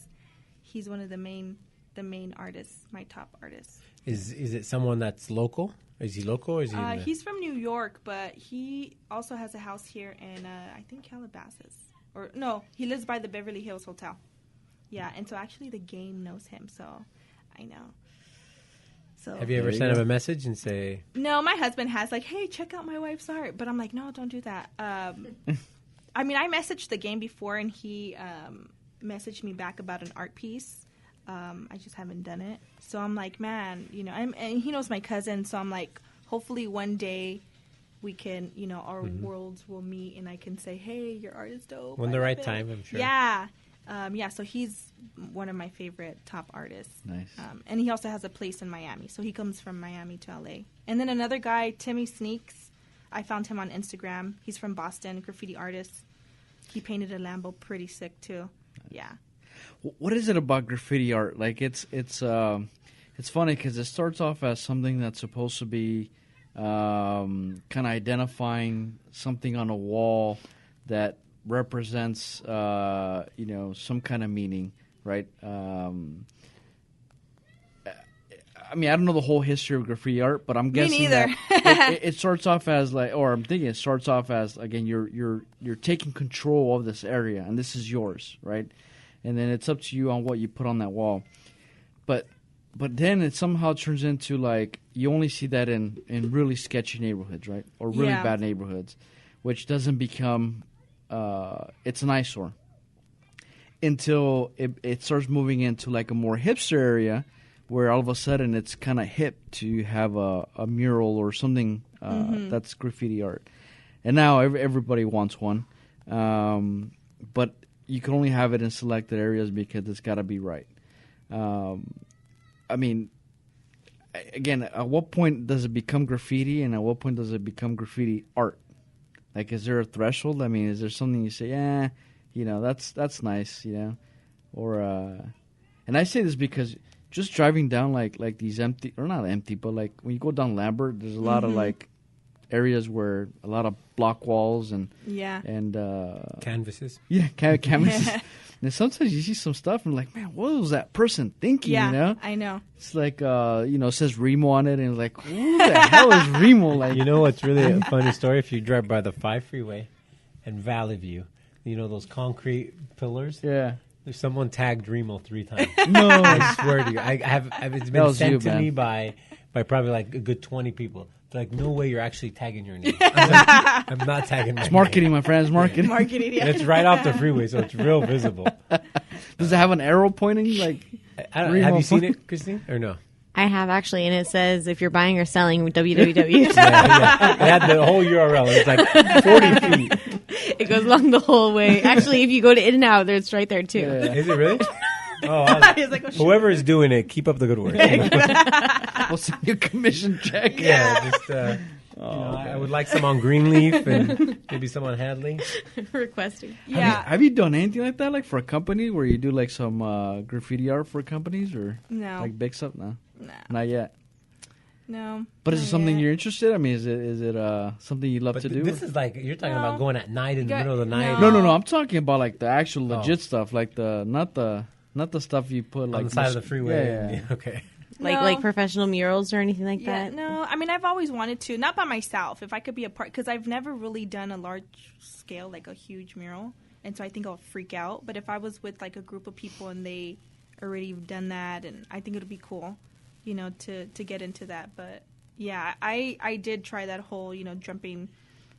one of the main artists, my top artists. Is it someone that's local? Is he local? Or is he he's from New York, but he also has a house here in, I think, Calabasas. Or, no, he lives by the Beverly Hills Hotel. Yeah, and so actually the game knows him, so I know. So have you ever sent him a message and say... No, my husband has, like, hey, check out my wife's art. But I'm like, no, don't do that. I mean, I messaged the game before, and he messaged me back about an art piece. I just haven't done it. So I'm like, man, you know, and he knows my cousin, so I'm like, hopefully one day we can, you know, our worlds will meet, and I can say, hey, your art is dope. When the right time, I'm sure. Yeah. So he's one of my favorite top artists. Nice. And he also has a place in Miami. So he comes from Miami to LA. And then another guy, Timmy Sneaks. I found him on Instagram. He's from Boston, graffiti artist. He painted a Lambo pretty sick too. Yeah. What is it about graffiti art? Like, it's funny because it starts off as something that's supposed to be kind of identifying something on a wall that represents, some kind of meaning, right? I mean, I don't know the whole history of graffiti art, but I'm guessing that it starts off as like, or I'm thinking it starts off as, again, you're taking control of this area, and this is yours, right? And then it's up to you on what you put on that wall. But then it somehow turns into, like, you only see that in really sketchy neighborhoods, right? Or really bad neighborhoods, which doesn't become... it's an eyesore until it starts moving into like a more hipster area where all of a sudden it's kind of hip to have a mural or something that's graffiti art. And now everybody wants one. But you can only have it in selected areas because it's got to be right. I mean, again, at what point does it become graffiti and at what point does it become graffiti art? Like, is there a threshold? I mean, is there something you say, that's nice, or and I say this because just driving down like these empty, or not empty, but like when you go down Lambert, there's a lot of like areas where a lot of block walls and canvases. Yeah, canvases. And sometimes you see some stuff and like, man, what was that person thinking? Yeah, I know. It's like, it says Remo on it, and it's like, who the hell is Remo? Like, you know what's really a funny story? If you drive by the 5 freeway and Valley View, those concrete pillars. Yeah. There's someone tagged Remo 3 times. No, I swear to you, it's been sent to me by probably like a good 20 people. like, no way you're actually tagging your name. I'm not tagging my It's marketing, my friends. Marketing. Marketing, yeah. And it's right off the freeway, so it's real visible. Does it have an arrow pointing? Like, I don't, have you seen it, Christine, or no? I have actually, and it says if you're buying or selling www. Yeah. It had the whole URL. It's like 40 feet. It goes along the whole way. Actually, if you go to In-N-Out, it's right there too. Yeah. Is it really? Oh, He's like, oh, shit. whoever is doing it, keep up the good work. we'll send you a commission check. Yeah, just I would like some on Greenleaf and maybe some on Hadley. Requesting. Yeah. Have you done anything like that, like for a company, where you do like some graffiti art for companies, or No. like big stuff? No, No. not yet. No. But is it not something yet. you're interested? I mean, is it something you love But to do? this is like, you're talking No. about going at night in the Yeah, middle of the night. no. no. I'm talking about like the actual legit Oh. stuff, like not the stuff you put like On the side of the freeway. Yeah. Okay. Like No. like professional murals or anything like Yeah, that? no. I mean, I've always wanted to, not by myself. If I could be a part, because I've never really done a large scale, like a huge mural, and so I think I'll freak out. But if I was with like a group of people and they already done that, and I think it'd be cool, to get into that. But yeah, I did try that whole, jumping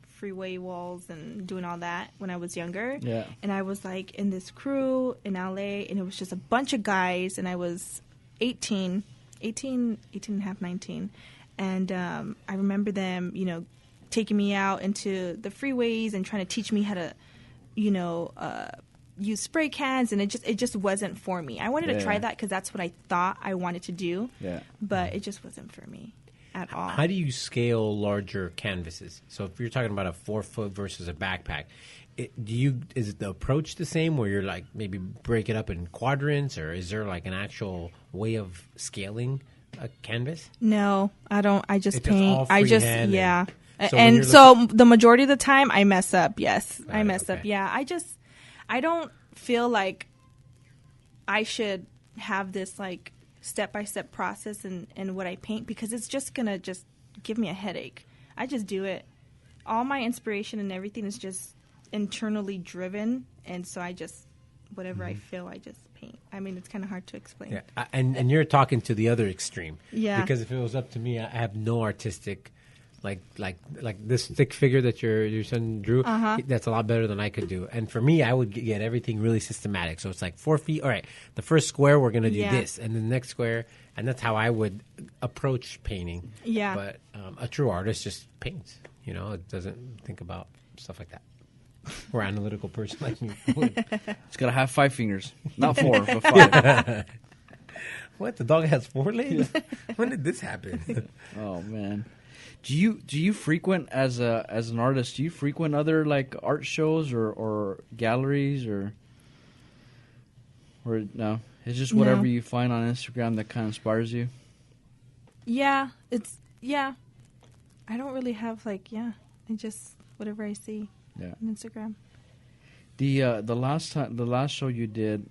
freeway walls and doing all that when I was younger. Yeah. And I was like in this crew in LA, and it was just a bunch of guys, and I was 18 and a half, 19. And I remember them, taking me out into the freeways and trying to teach me how to, use spray cans. And it just wasn't for me. I wanted to try Yeah. that because that's what I thought I wanted to do. Yeah. But it just wasn't for me at all. How do you scale larger canvases? So if you're talking about a 4-foot versus a backpack, is it the approach the same where you're like maybe break it up in quadrants, or is there like an actual way of scaling a canvas? No, I don't. I just It's just paint. all I just, freehand yeah. and- So when And you're so the majority of the time I mess up. Yes, I Right, mess up. okay. Yeah. I don't feel like I should have this like step-by-step process in what I paint, because it's just going to just give me a headache. I just do it. All my inspiration and everything is just internally driven. And so I just, whatever I feel, I just paint. I mean, it's kind of hard to explain. Yeah, and you're talking to the other extreme. Yeah. Because if it was up to me, I have no artistic, like this stick figure that your son drew. That's a lot better than I could do. And for me, I would get everything really systematic. So it's like 4 feet. All right, the first square we're gonna do Yeah. this, and the next square, and that's how I would approach painting. Yeah. But a true artist just paints. It doesn't think about stuff like that. Or analytical person like me would. It's gotta have 5 fingers, not 4, but 5. What? The dog has 4 legs? When did this happen? Oh man, do you frequent as an artist? Do you frequent other like art shows or galleries or no? It's just whatever No. you find on Instagram that kind of inspires you. Yeah, I don't really have I just whatever I see Yeah. on Instagram. The last show you did,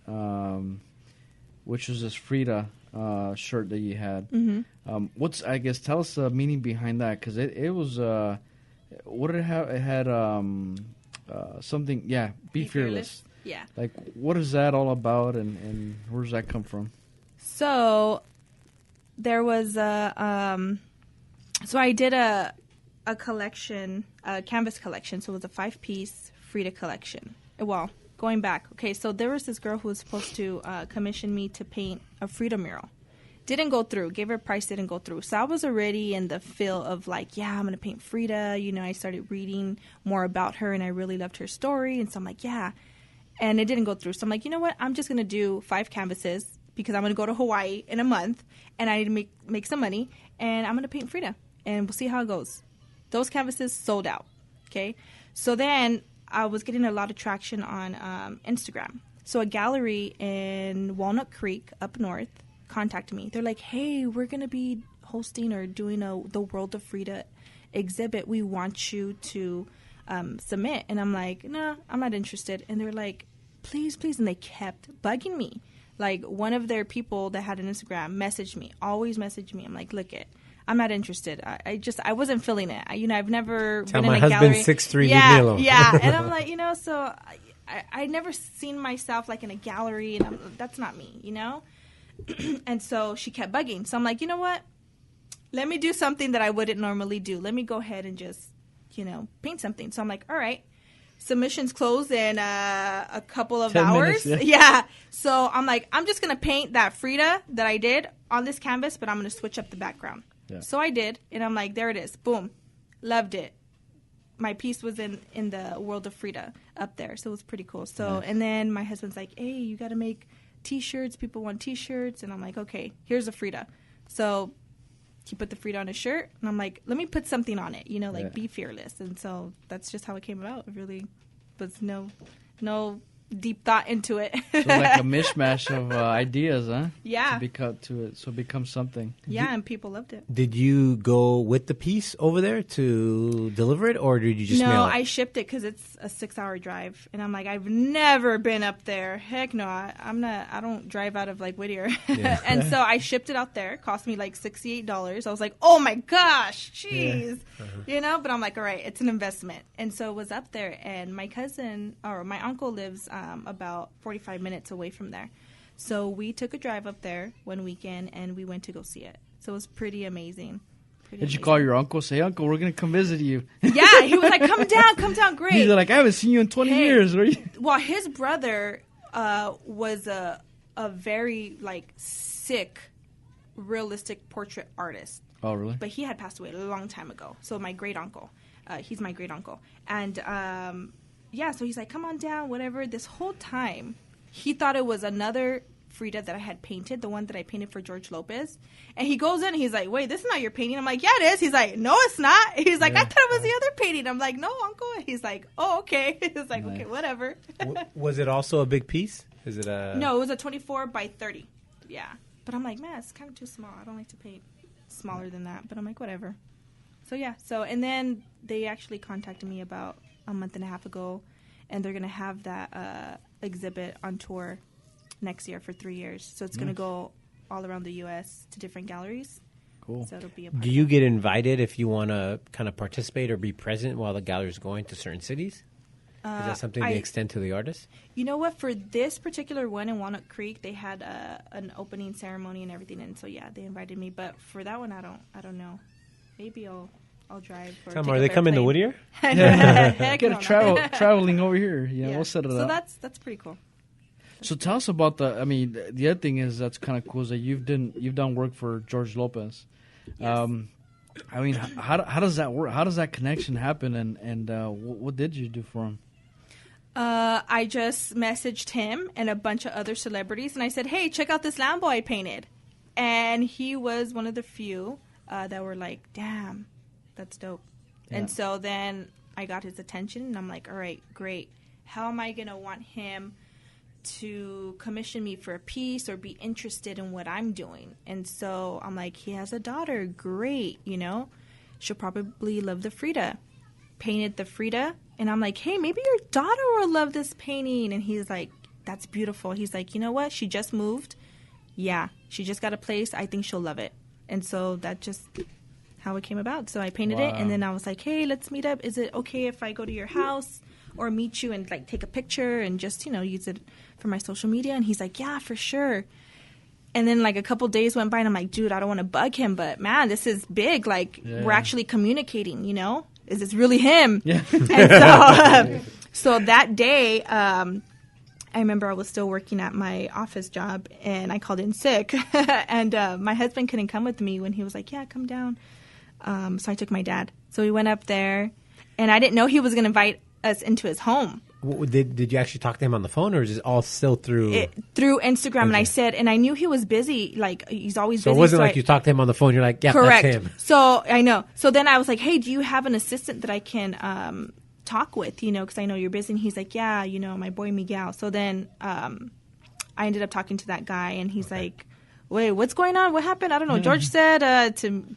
which was this Frida shirt that you had. Mm-hmm. Tell us the meaning behind that, because it was what did it have? It had something. Yeah, be fearless. Yeah. Like, what is that all about, and where does that come from? So there was so I did a collection, a canvas collection. So it was a 5-piece Frida collection. Well, going back, okay, so there was this girl who was supposed to commission me to paint a Frida mural. Didn't go through. Gave her a price, didn't go through. So I was already in the feel of I'm going to paint Frida. I started reading more about her, and I really loved her story. And so I'm like, yeah. And it didn't go through. So I'm like, you know what? I'm just going to do 5 canvases, because I'm going to go to Hawaii in a month, and I need to make some money, and I'm going to paint Frida, and we'll see how it goes. Those canvases sold out, okay? So then I was getting a lot of traction on Instagram. So a gallery in Walnut Creek up north contacted me. They're like, hey, we're going to be hosting or doing the World of Frida exhibit. We want you to submit. And I'm like, no, I'm not interested. And they're like, please. And they kept bugging me. Like, one of their people that had an Instagram messaged me, always messaged me. I'm like, look it. I'm not interested. I wasn't feeling it. I've never Tell been my in a husband gallery. 6'3", leave yeah, me alone. Yeah, and I'm like, so I'd never seen myself like in a gallery, and that's not me, And so she kept bugging. So I'm like, you know what? let me do something that I wouldn't normally do. Let me go ahead and just, paint something. So I'm like, all right. Submissions closed in a couple of 10 hours. minutes, Yeah. So I'm like, I'm just going to paint that Frida that I did on this canvas, but I'm going to switch up the background. Yeah. So I did. And I'm like, there it is. Boom. Loved it. My piece was in the world of Frida up there. So it was pretty cool. So, Nice. And then my husband's like, hey, you got to make T-shirts. People want T-shirts. And I'm like, okay, here's a Frida. So he put the Frida on his shirt, and I'm like, let me put something on it, be fearless. And so that's just how it came about. It really was no deep thought into it. So like a mishmash of ideas, huh? Yeah. So it becomes something. Yeah, and people loved it. Did you go with the piece over there to deliver it, or did you just No, mail it? I shipped it because it's a 6-hour drive, and I'm like, I've never been up there. Heck no, I'm not. I don't drive out of like Whittier, and so I shipped it out there. It cost me like $68. I was like, oh my gosh, jeez, But I'm like, all right, it's an investment, and so it was up there. And my cousin or my uncle lives about 45 minutes away from there, so we took a drive up there one weekend, and we went to go see it. So it was pretty amazing. Did you call your uncle? Say, Uncle, we're going to come visit you. Yeah, he was like, come down, great. He's like, I haven't seen you in 20 years. Where you? Well, his brother was a very, sick, realistic portrait artist. Oh, really? But he had passed away a long time ago. So my great-uncle. He's my great-uncle. And, so he's like, come on down, whatever. This whole time, he thought it was another Frida that I had painted, the one that I painted for George Lopez. And he goes in and he's like, wait, this is not your painting. I'm like, yeah, it is. He's like, no, it's not. He's like, I thought it was the other painting. I'm like, no, Uncle. He's like, oh, okay. He's like, okay, whatever. Was it also a big piece? Is it a... No, it was a 24 by 30. Yeah. But I'm like, man, it's kind of too small. I don't like to paint smaller than that. But I'm like, whatever. So, yeah. And then they actually contacted me about a month and a half ago, and they're going to have that exhibit on tour next year for 3 years. So it's going to go all around the U.S. to different galleries. Cool. So it'll be a part Do you get invited if you want to kind of participate or be present while the gallery is going to certain cities? Is that something they extend to the artists? You know what? For this particular one in Walnut Creek, they had an opening ceremony and everything, and so they invited me. But for that one, I don't know. Maybe I'll drive. Or Tom, take are a they coming to airplane. Whittier? Heck Get no, a traveling over here. Yeah, we'll set it so up. that's pretty cool. So tell us about the other thing is that's kind of cool is that you've done work for George Lopez. Yes. How does that work? How does that connection happen? And what did you do for him? I just messaged him and a bunch of other celebrities, and I said, hey, check out this Lambo I painted. And he was one of the few that were like, damn, that's dope. Yeah. And so then I got his attention, and I'm like, all right, great. How am I going to want him to commission me for a piece or be interested in what I'm doing? And so I'm like, he has a daughter. Great, She'll probably love the Frida. Painted the Frida. And I'm like, hey, maybe your daughter will love this painting. And he's like, that's beautiful. He's like, you know what? She just moved. Yeah, she just got a place. I think she'll love it. And so that's just how it came about. So I painted it, and then I was like, hey, let's meet up. Is it okay if I go to your house or meet you and take a picture and just, use it for my social media? And he's like, yeah, for sure. And then a couple days went by, and I'm like, dude, I don't want to bug him, but man, this is big. We're actually communicating, Is this really him? Yeah. And so that day, I remember I was still working at my office job, and I called in sick. And my husband couldn't come with me when he was like, yeah, come down. So I took my dad. So we went up there, and I didn't know he was going to invite us into his home. Did you actually talk to him on the phone, or is it all still through? Through Instagram, and I said, and I knew he was busy. He's always busy. So it wasn't you talked to him on the phone. You're like, yeah, correct. That's him. So I know. So then I was like, hey, do you have an assistant that I can talk with? Because I know you're busy. And he's like, yeah, my boy Miguel. So then I ended up talking to that guy, and he's like, wait, what's going on? What happened? I don't know. George said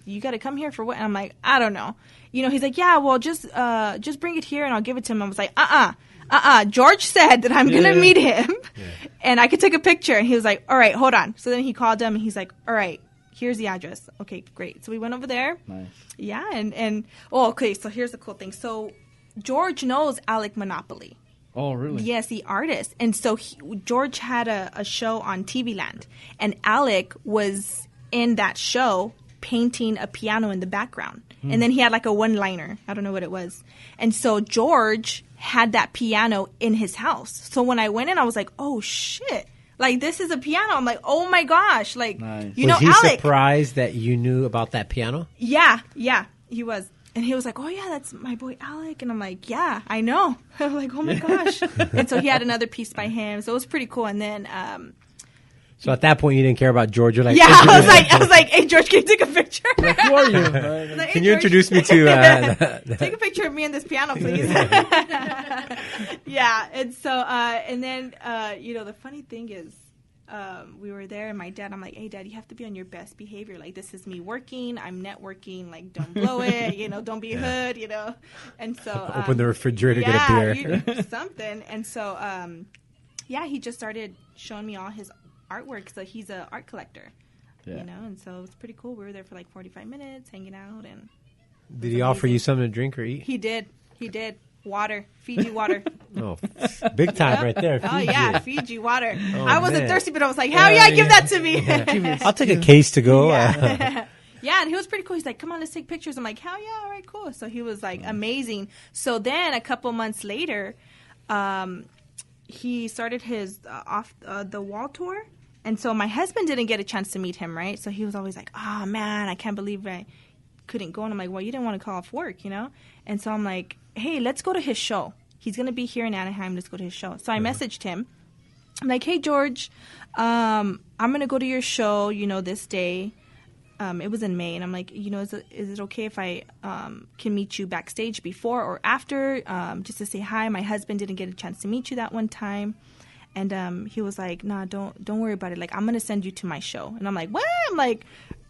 you got to come here for what? And I'm like, I don't know. He's like, yeah, well, just bring it here and I'll give it to him. I was like, George said that I'm going to meet him and I could take a picture. And he was like, all right, hold on. So then he called him, and he's like, all right, here's the address. Okay, great. So we went over there. Nice. Yeah. Okay. So here's the cool thing. So George knows Alec Monopoly. Oh, really? Yes, the artist. And so George had a show on TV Land, and Alec was in that show painting a piano in the background. And then he had like a one-liner. I don't know what it was. And so George had that piano in his house. So when I went in, I was like, oh, shit. Like, this is a piano. I'm like, oh, my gosh. Like, Nice. you know, Was he Alec. surprised that you knew about that piano? Yeah, he was. And he was like, oh, yeah, that's my boy Alec. And I'm like, yeah, I know. I'm like, oh, my gosh. And so he had another piece by him. So it was pretty cool. And then... So at that point, you didn't care about George. You're like, yeah, I was like, hey, George, can you take a picture? Who are you? I was like, hey, can you George, introduce me to... take a picture of me and this piano, please. Yeah, and so, and then, you know, the funny thing is, we were there, and my dad, I'm like, hey, Dad, you have to be on your best behavior. Like, this is me working. I'm networking. Like, don't blow it. You know, don't be a hood, you know. And so... Open the refrigerator, get a beer. You something. And so, yeah, he just started showing me all his artwork. So he's an art collector, you know, and so it was pretty cool. We were there for like 45 minutes hanging out. And Did he offer you something to drink or eat? He did. Water. Fiji water. Oh, big time right there. Oh, Fiji. yeah, Fiji water. Oh, I wasn't man. thirsty, but I was like, hell yeah, give that to me. I'll take a case to go. Yeah. Yeah, and he was pretty cool. He's like, come on, let's take pictures. I'm like, hell yeah, all right, cool. So he was like amazing. So then a couple months later, he started his off the wall tour. And so my husband didn't get a chance to meet him, right? So he was always like, oh, man, I can't believe I couldn't go. And I'm like, well, you didn't want to call off work, you know? And so I'm like, hey, let's go to his show. He's going to be here in Anaheim. Let's go to his show. So I messaged him. I'm like, hey, George, I'm going to go to your show, you know, this day. It was in May. And I'm like, you know, is it okay if I can meet you backstage before or after just to say hi? My husband didn't get a chance to meet you that one time. And he was like, nah, don't worry about it. Like, I'm going to send you to my show. And I'm like, what? I'm like,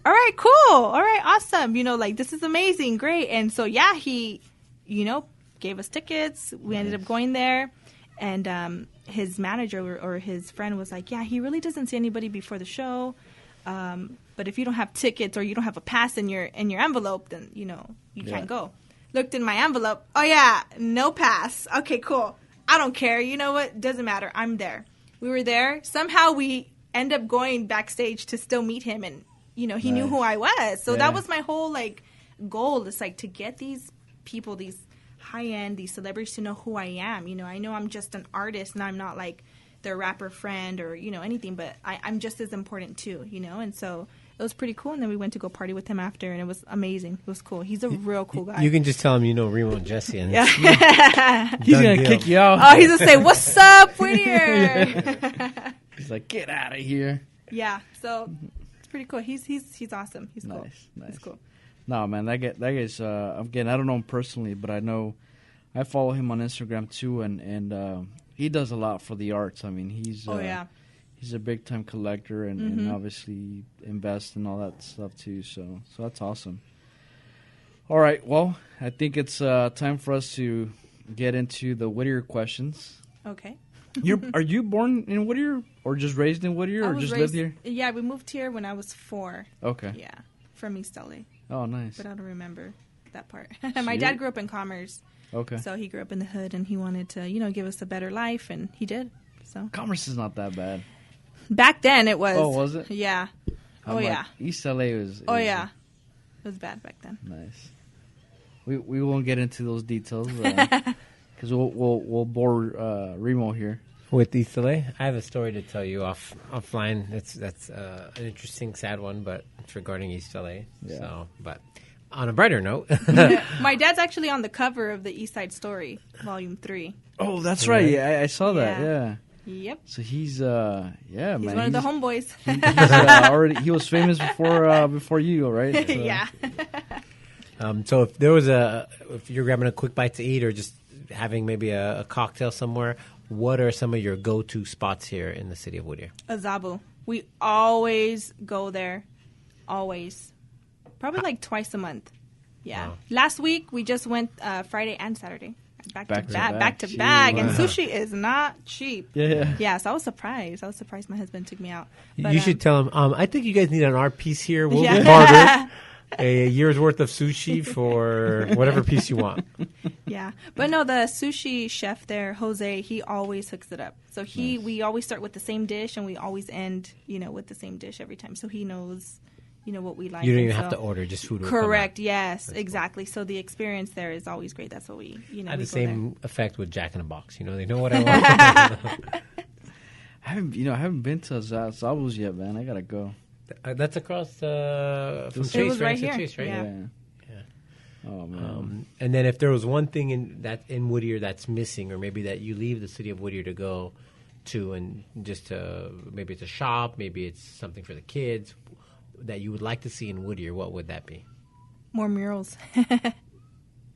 all right, cool. All right, awesome. You know, like, this is amazing. Great. And so, yeah, he, you know, gave us tickets. We ended up going there. And his manager or his friend was like, yeah, he really doesn't see anybody before the show. But if you don't have tickets or you don't have a pass in your envelope, then, you know, you can't go. Looked in my envelope. Oh, yeah, no pass. Okay, cool. I don't care. You know what? Doesn't matter. I'm there. We were there. Somehow we end up going backstage to still meet him. And, you know, he knew who I was. So that was my whole, like, goal. It's like to get these people, these high-end, these celebrities to know who I am. You know, I know I'm just an artist and I'm not, like, their rapper friend or, you know, anything. But I'm just as important, too, you know. And so it was pretty cool. And then we went to go party with him after. And it was amazing. It was cool. He's a real cool guy. You can just tell him you know Remo and Jessie. And He's going to kick you out. Oh, he's going to say, what's up, Whittier? He's like, get out of here. Yeah, so it's pretty cool. He's awesome. He's cool. Nice. He's cool. No, man, that guy's, again, I don't know him personally, but I know, I follow him on Instagram too, and he does a lot for the arts. I mean, he's a big time collector and obviously invests in all that stuff too. So that's awesome. All right, well, I think it's time for us to get into the Whittier questions. Okay. Are you born in Whittier or just raised in Whittier or just lived here? Yeah, we moved here when I was 4. Okay. Yeah, from East LA. Oh, nice. But I don't remember that part. My dad grew up in Commerce. Okay. So he grew up in the hood and he wanted to, you know, give us a better life, and he did. So Commerce is not that bad. back then it was. Oh, was it? Yeah. East LA was. Oh yeah. It was bad back then. Nice. We won't get into those details because we'll bore Remo here. with East LA, I have a story to tell you offline. That's an interesting, sad one, but it's regarding East LA. Yeah. So, but on a brighter note, My dad's actually on the cover of the East Side Story, Volume 3. Oh, that's right. Yeah, I saw that. Yeah. Yep. So he's He's man. one of the homeboys. He was famous before you, right? So. Yeah. so if you're grabbing a quick bite to eat or just having maybe a cocktail somewhere, what are some of your go-to spots here in the city of Whittier? Azabu. We always go there. Always. Probably like twice a month. Yeah. Wow. Last week, we just went Friday and Saturday. Back to Jeez. back. And Wow. sushi is not cheap. Yeah. Yeah, so I was surprised. My husband took me out. You should tell him, I think you guys need an art piece here. We'll Yeah. barter a year's worth of sushi for whatever piece you want. Yeah. But no, the sushi chef there, Jose, he always hooks it up. So we always start with the same dish and we always end, with the same dish every time. So he knows, what we like. You don't And even have so- to order, just food will come out. Correct. Yes, exactly. So the experience there is always great. That's what we, I had we the go there. same effect with Jack in the Box. They know what I want. I haven't been to Zabu's yet, man. I gotta go. That's across from It Chase, was right It's at here. Chase, right? Yeah. Oh man. And then if there was one thing in Whittier that's missing, or maybe that you leave the city of Whittier to go to, and just maybe it's a shop, maybe it's something for the kids that you would like to see in Whittier, what would that be? More murals.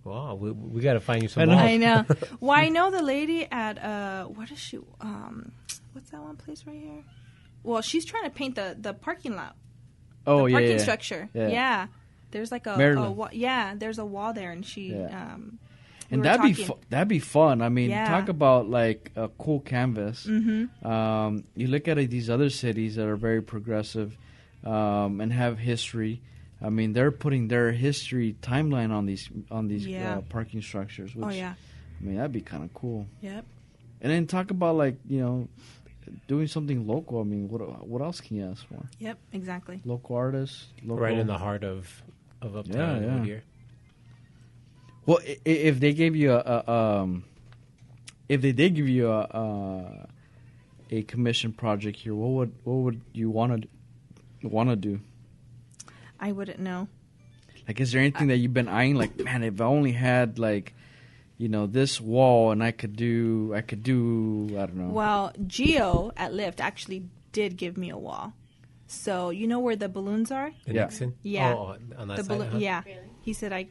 Wow, we got to find you some I know. malls. I know. Well, I know the lady at what is she? What's that one place right here? Well, she's trying to paint the parking lot. Oh The yeah. parking yeah. structure. Yeah. Yeah. There's like a Maryland. wall. Yeah, there's a wall there, and she. Yeah. we And were that'd talking. be fun. I mean, Yeah. talk about like a cool canvas. Mm-hmm. You look at these other cities that are very progressive and have history. I mean, they're putting their history timeline on these Yeah. parking structures. Which, Oh yeah. I mean, that'd be kind of cool. Yep. And then talk about like doing something local. I mean, what else can you ask for? Yep. Exactly. Local artists, local. Right in the heart of Uptown Yeah. Whittier. Well, if they gave you if they did give you a commission project here, what would you want to do? I wouldn't know. Like, is there anything that you've been eyeing? Like, man, if I only had like, this wall, and I could do, I don't know. Well, Gio at Lyft actually did give me a wall. So you know where the balloons are? In Yeah. Nixon? Yeah. Oh, on that The side? balloon. huh? Yeah. He said I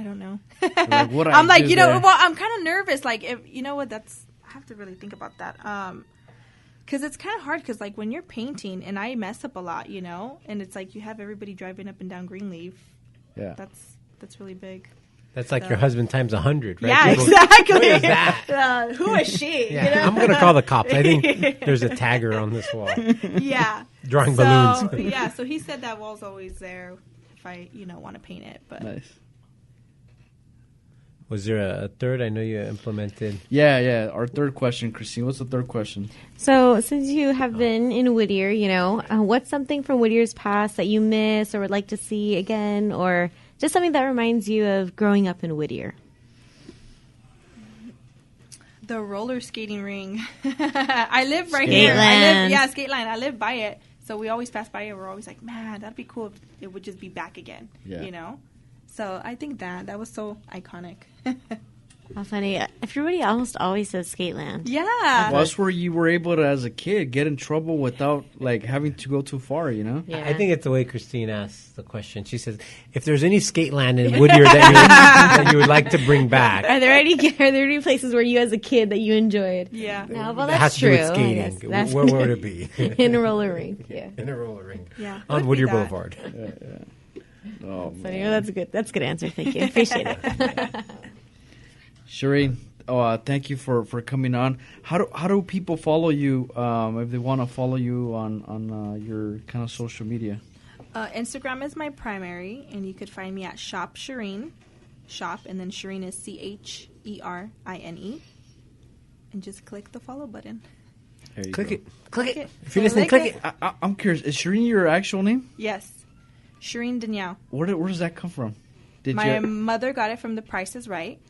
don't know. Like, what I'm like, ideas there? well, I'm kind of nervous. Like, if what, I have to really think about that. Because it's kind of hard. Because like when you're painting, and I mess up a lot, and it's like you have everybody driving up and down Greenleaf. Yeah. That's really big. That's like your husband times 100, right? Yeah, People- exactly. What is that? Who is she? Yeah, I'm going to call the cops. I think there's a tagger on this wall. Yeah. Drawing so, balloons. Yeah. So he said that wall's always there if I, want to paint it. But Nice. Was there a third? I know you implemented. Yeah. Our third question, Christine. What's the third question? So, since you have been in Whittier, what's something from Whittier's past that you miss or would like to see again, or just something that reminds you of growing up in Whittier? the roller skating ring. I live right Skate here. land. Skate line. I live by it. So we always pass by it. We're always like, man, that'd be cool if it would just be back again. Yeah. So I think that was so iconic. How funny. Everybody almost always says Skateland. Yeah. Well, that's where you were able to, as a kid, get in trouble without like having to go too far. Yeah. I think it's the way Christine asked the question. She says, if there's any skate land in Whittier that you would like to bring back, Are there any places where you, as a kid, that you enjoyed? Yeah. No, well, that that's has to true. do with I skating, guess that's- where would it be? in a roller rink. Yeah. In a roller rink. Yeah. On Would be Whittier that. Boulevard. Oh, Funny. Well, that's a good. That's a good answer. Thank you. Appreciate it. Cherine, thank you for coming on. How do people follow you if they want to follow you on your kind of social media? Instagram is my primary, and you could find me at Shop Cherine. Shop, and then Cherine is CHERINE. And just click the follow button. There you Click go. it. Click it. If So you're listening, click click it. I'm curious. Is Cherine your actual name? Yes. Cherine Danielle. Where does that come from? Did My you? mother got it from The Price is Right,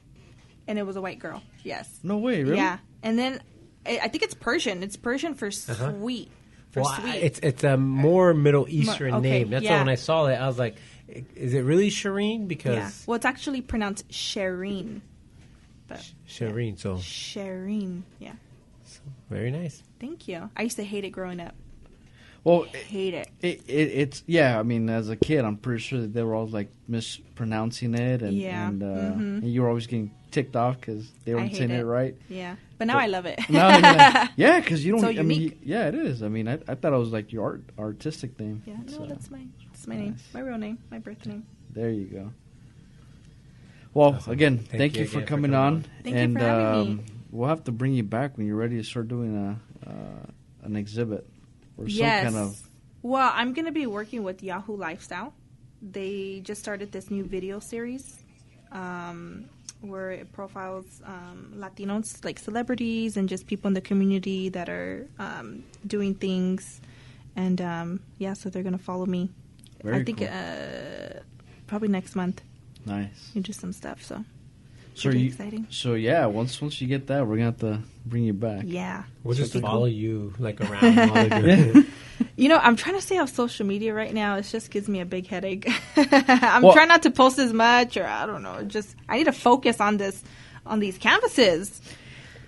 and it was a white girl. Yes. No way, really? Yeah. And then I think it's Persian. It's Persian for sweet. For Well, sweet. it's a more Middle Eastern okay, name. That's yeah. why when I saw it, I was like, is it really Cherine? Because yeah. Well, it's actually pronounced Cherine. But Cherine, so Cherine. Yeah. very nice. Thank you. I used to hate it growing up. Well, Hate it. it's yeah. I mean, as a kid, I'm pretty sure that they were always like mispronouncing it, and Yeah. and you were always getting ticked off because they I weren't hate saying it it. right. Yeah. But now I love it. No, you're like, yeah, because you don't. So I mean, unique. yeah, it is. I mean, I thought it was like your artistic name. Yeah. No, So, that's my name. nice. My real name. My birth name. There you go. Well, Awesome. again, Thank thank you you for again for coming coming on. on. Thank you and for having me. We'll have to bring you back when you're ready to start doing an exhibit or Yes. some kind of. Well, I'm going to be working with Yahoo Lifestyle. They just started this new video series where it profiles Latinos, like celebrities and just people in the community that are doing things. And, so they're going to follow me Very I think cool. probably next month Nice. we do some stuff. So So pretty exciting. So yeah, once you get that, we're gonna have to bring you back. Yeah. We'll just Something follow you like around while you're doing it. You know, I'm trying to stay off social media right now. It just gives me a big headache. I'm Well- trying not to post as much, or I don't know. Just I need to focus on these canvases.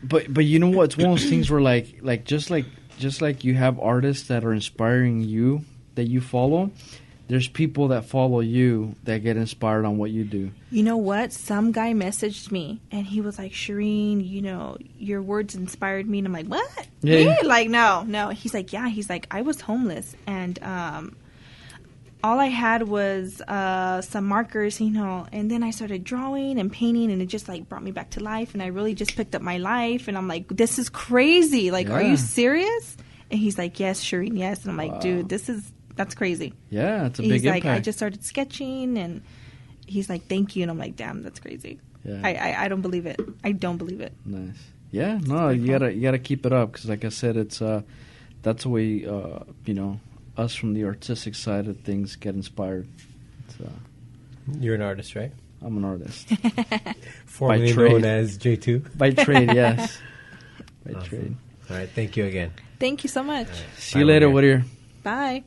But you know what? It's one of those things where like just like you have artists that are inspiring you that you follow. There's people that follow you that get inspired on what you do. You know what? Some guy messaged me and he was like, Cherine, you know, your words inspired me. And I'm like, what? Yeah. Me? Like, no. He's like, yeah. He's like, I was homeless and all I had was some markers, you know, and then I started drawing and painting and it just like brought me back to life. And I really just picked up my life. And I'm like, this is crazy. Like, are Yeah. you serious? And he's like, yes, Cherine, yes. And I'm like, dude, that's crazy. Yeah, it's a He's big like, impact. I just started sketching, and he's like, thank you. And I'm like, damn, that's crazy. Yeah. I don't believe it. I don't believe it. Nice. Yeah, no, you gotta keep it up because, like I said, it's that's the way you know, us from the artistic side of things get inspired. It's, You're an artist, right? I'm an artist Formerly trade. known as J2. by trade, yes. By Awesome. trade. All right, thank you again. Thank you so much. See you later, Whittier. Bye.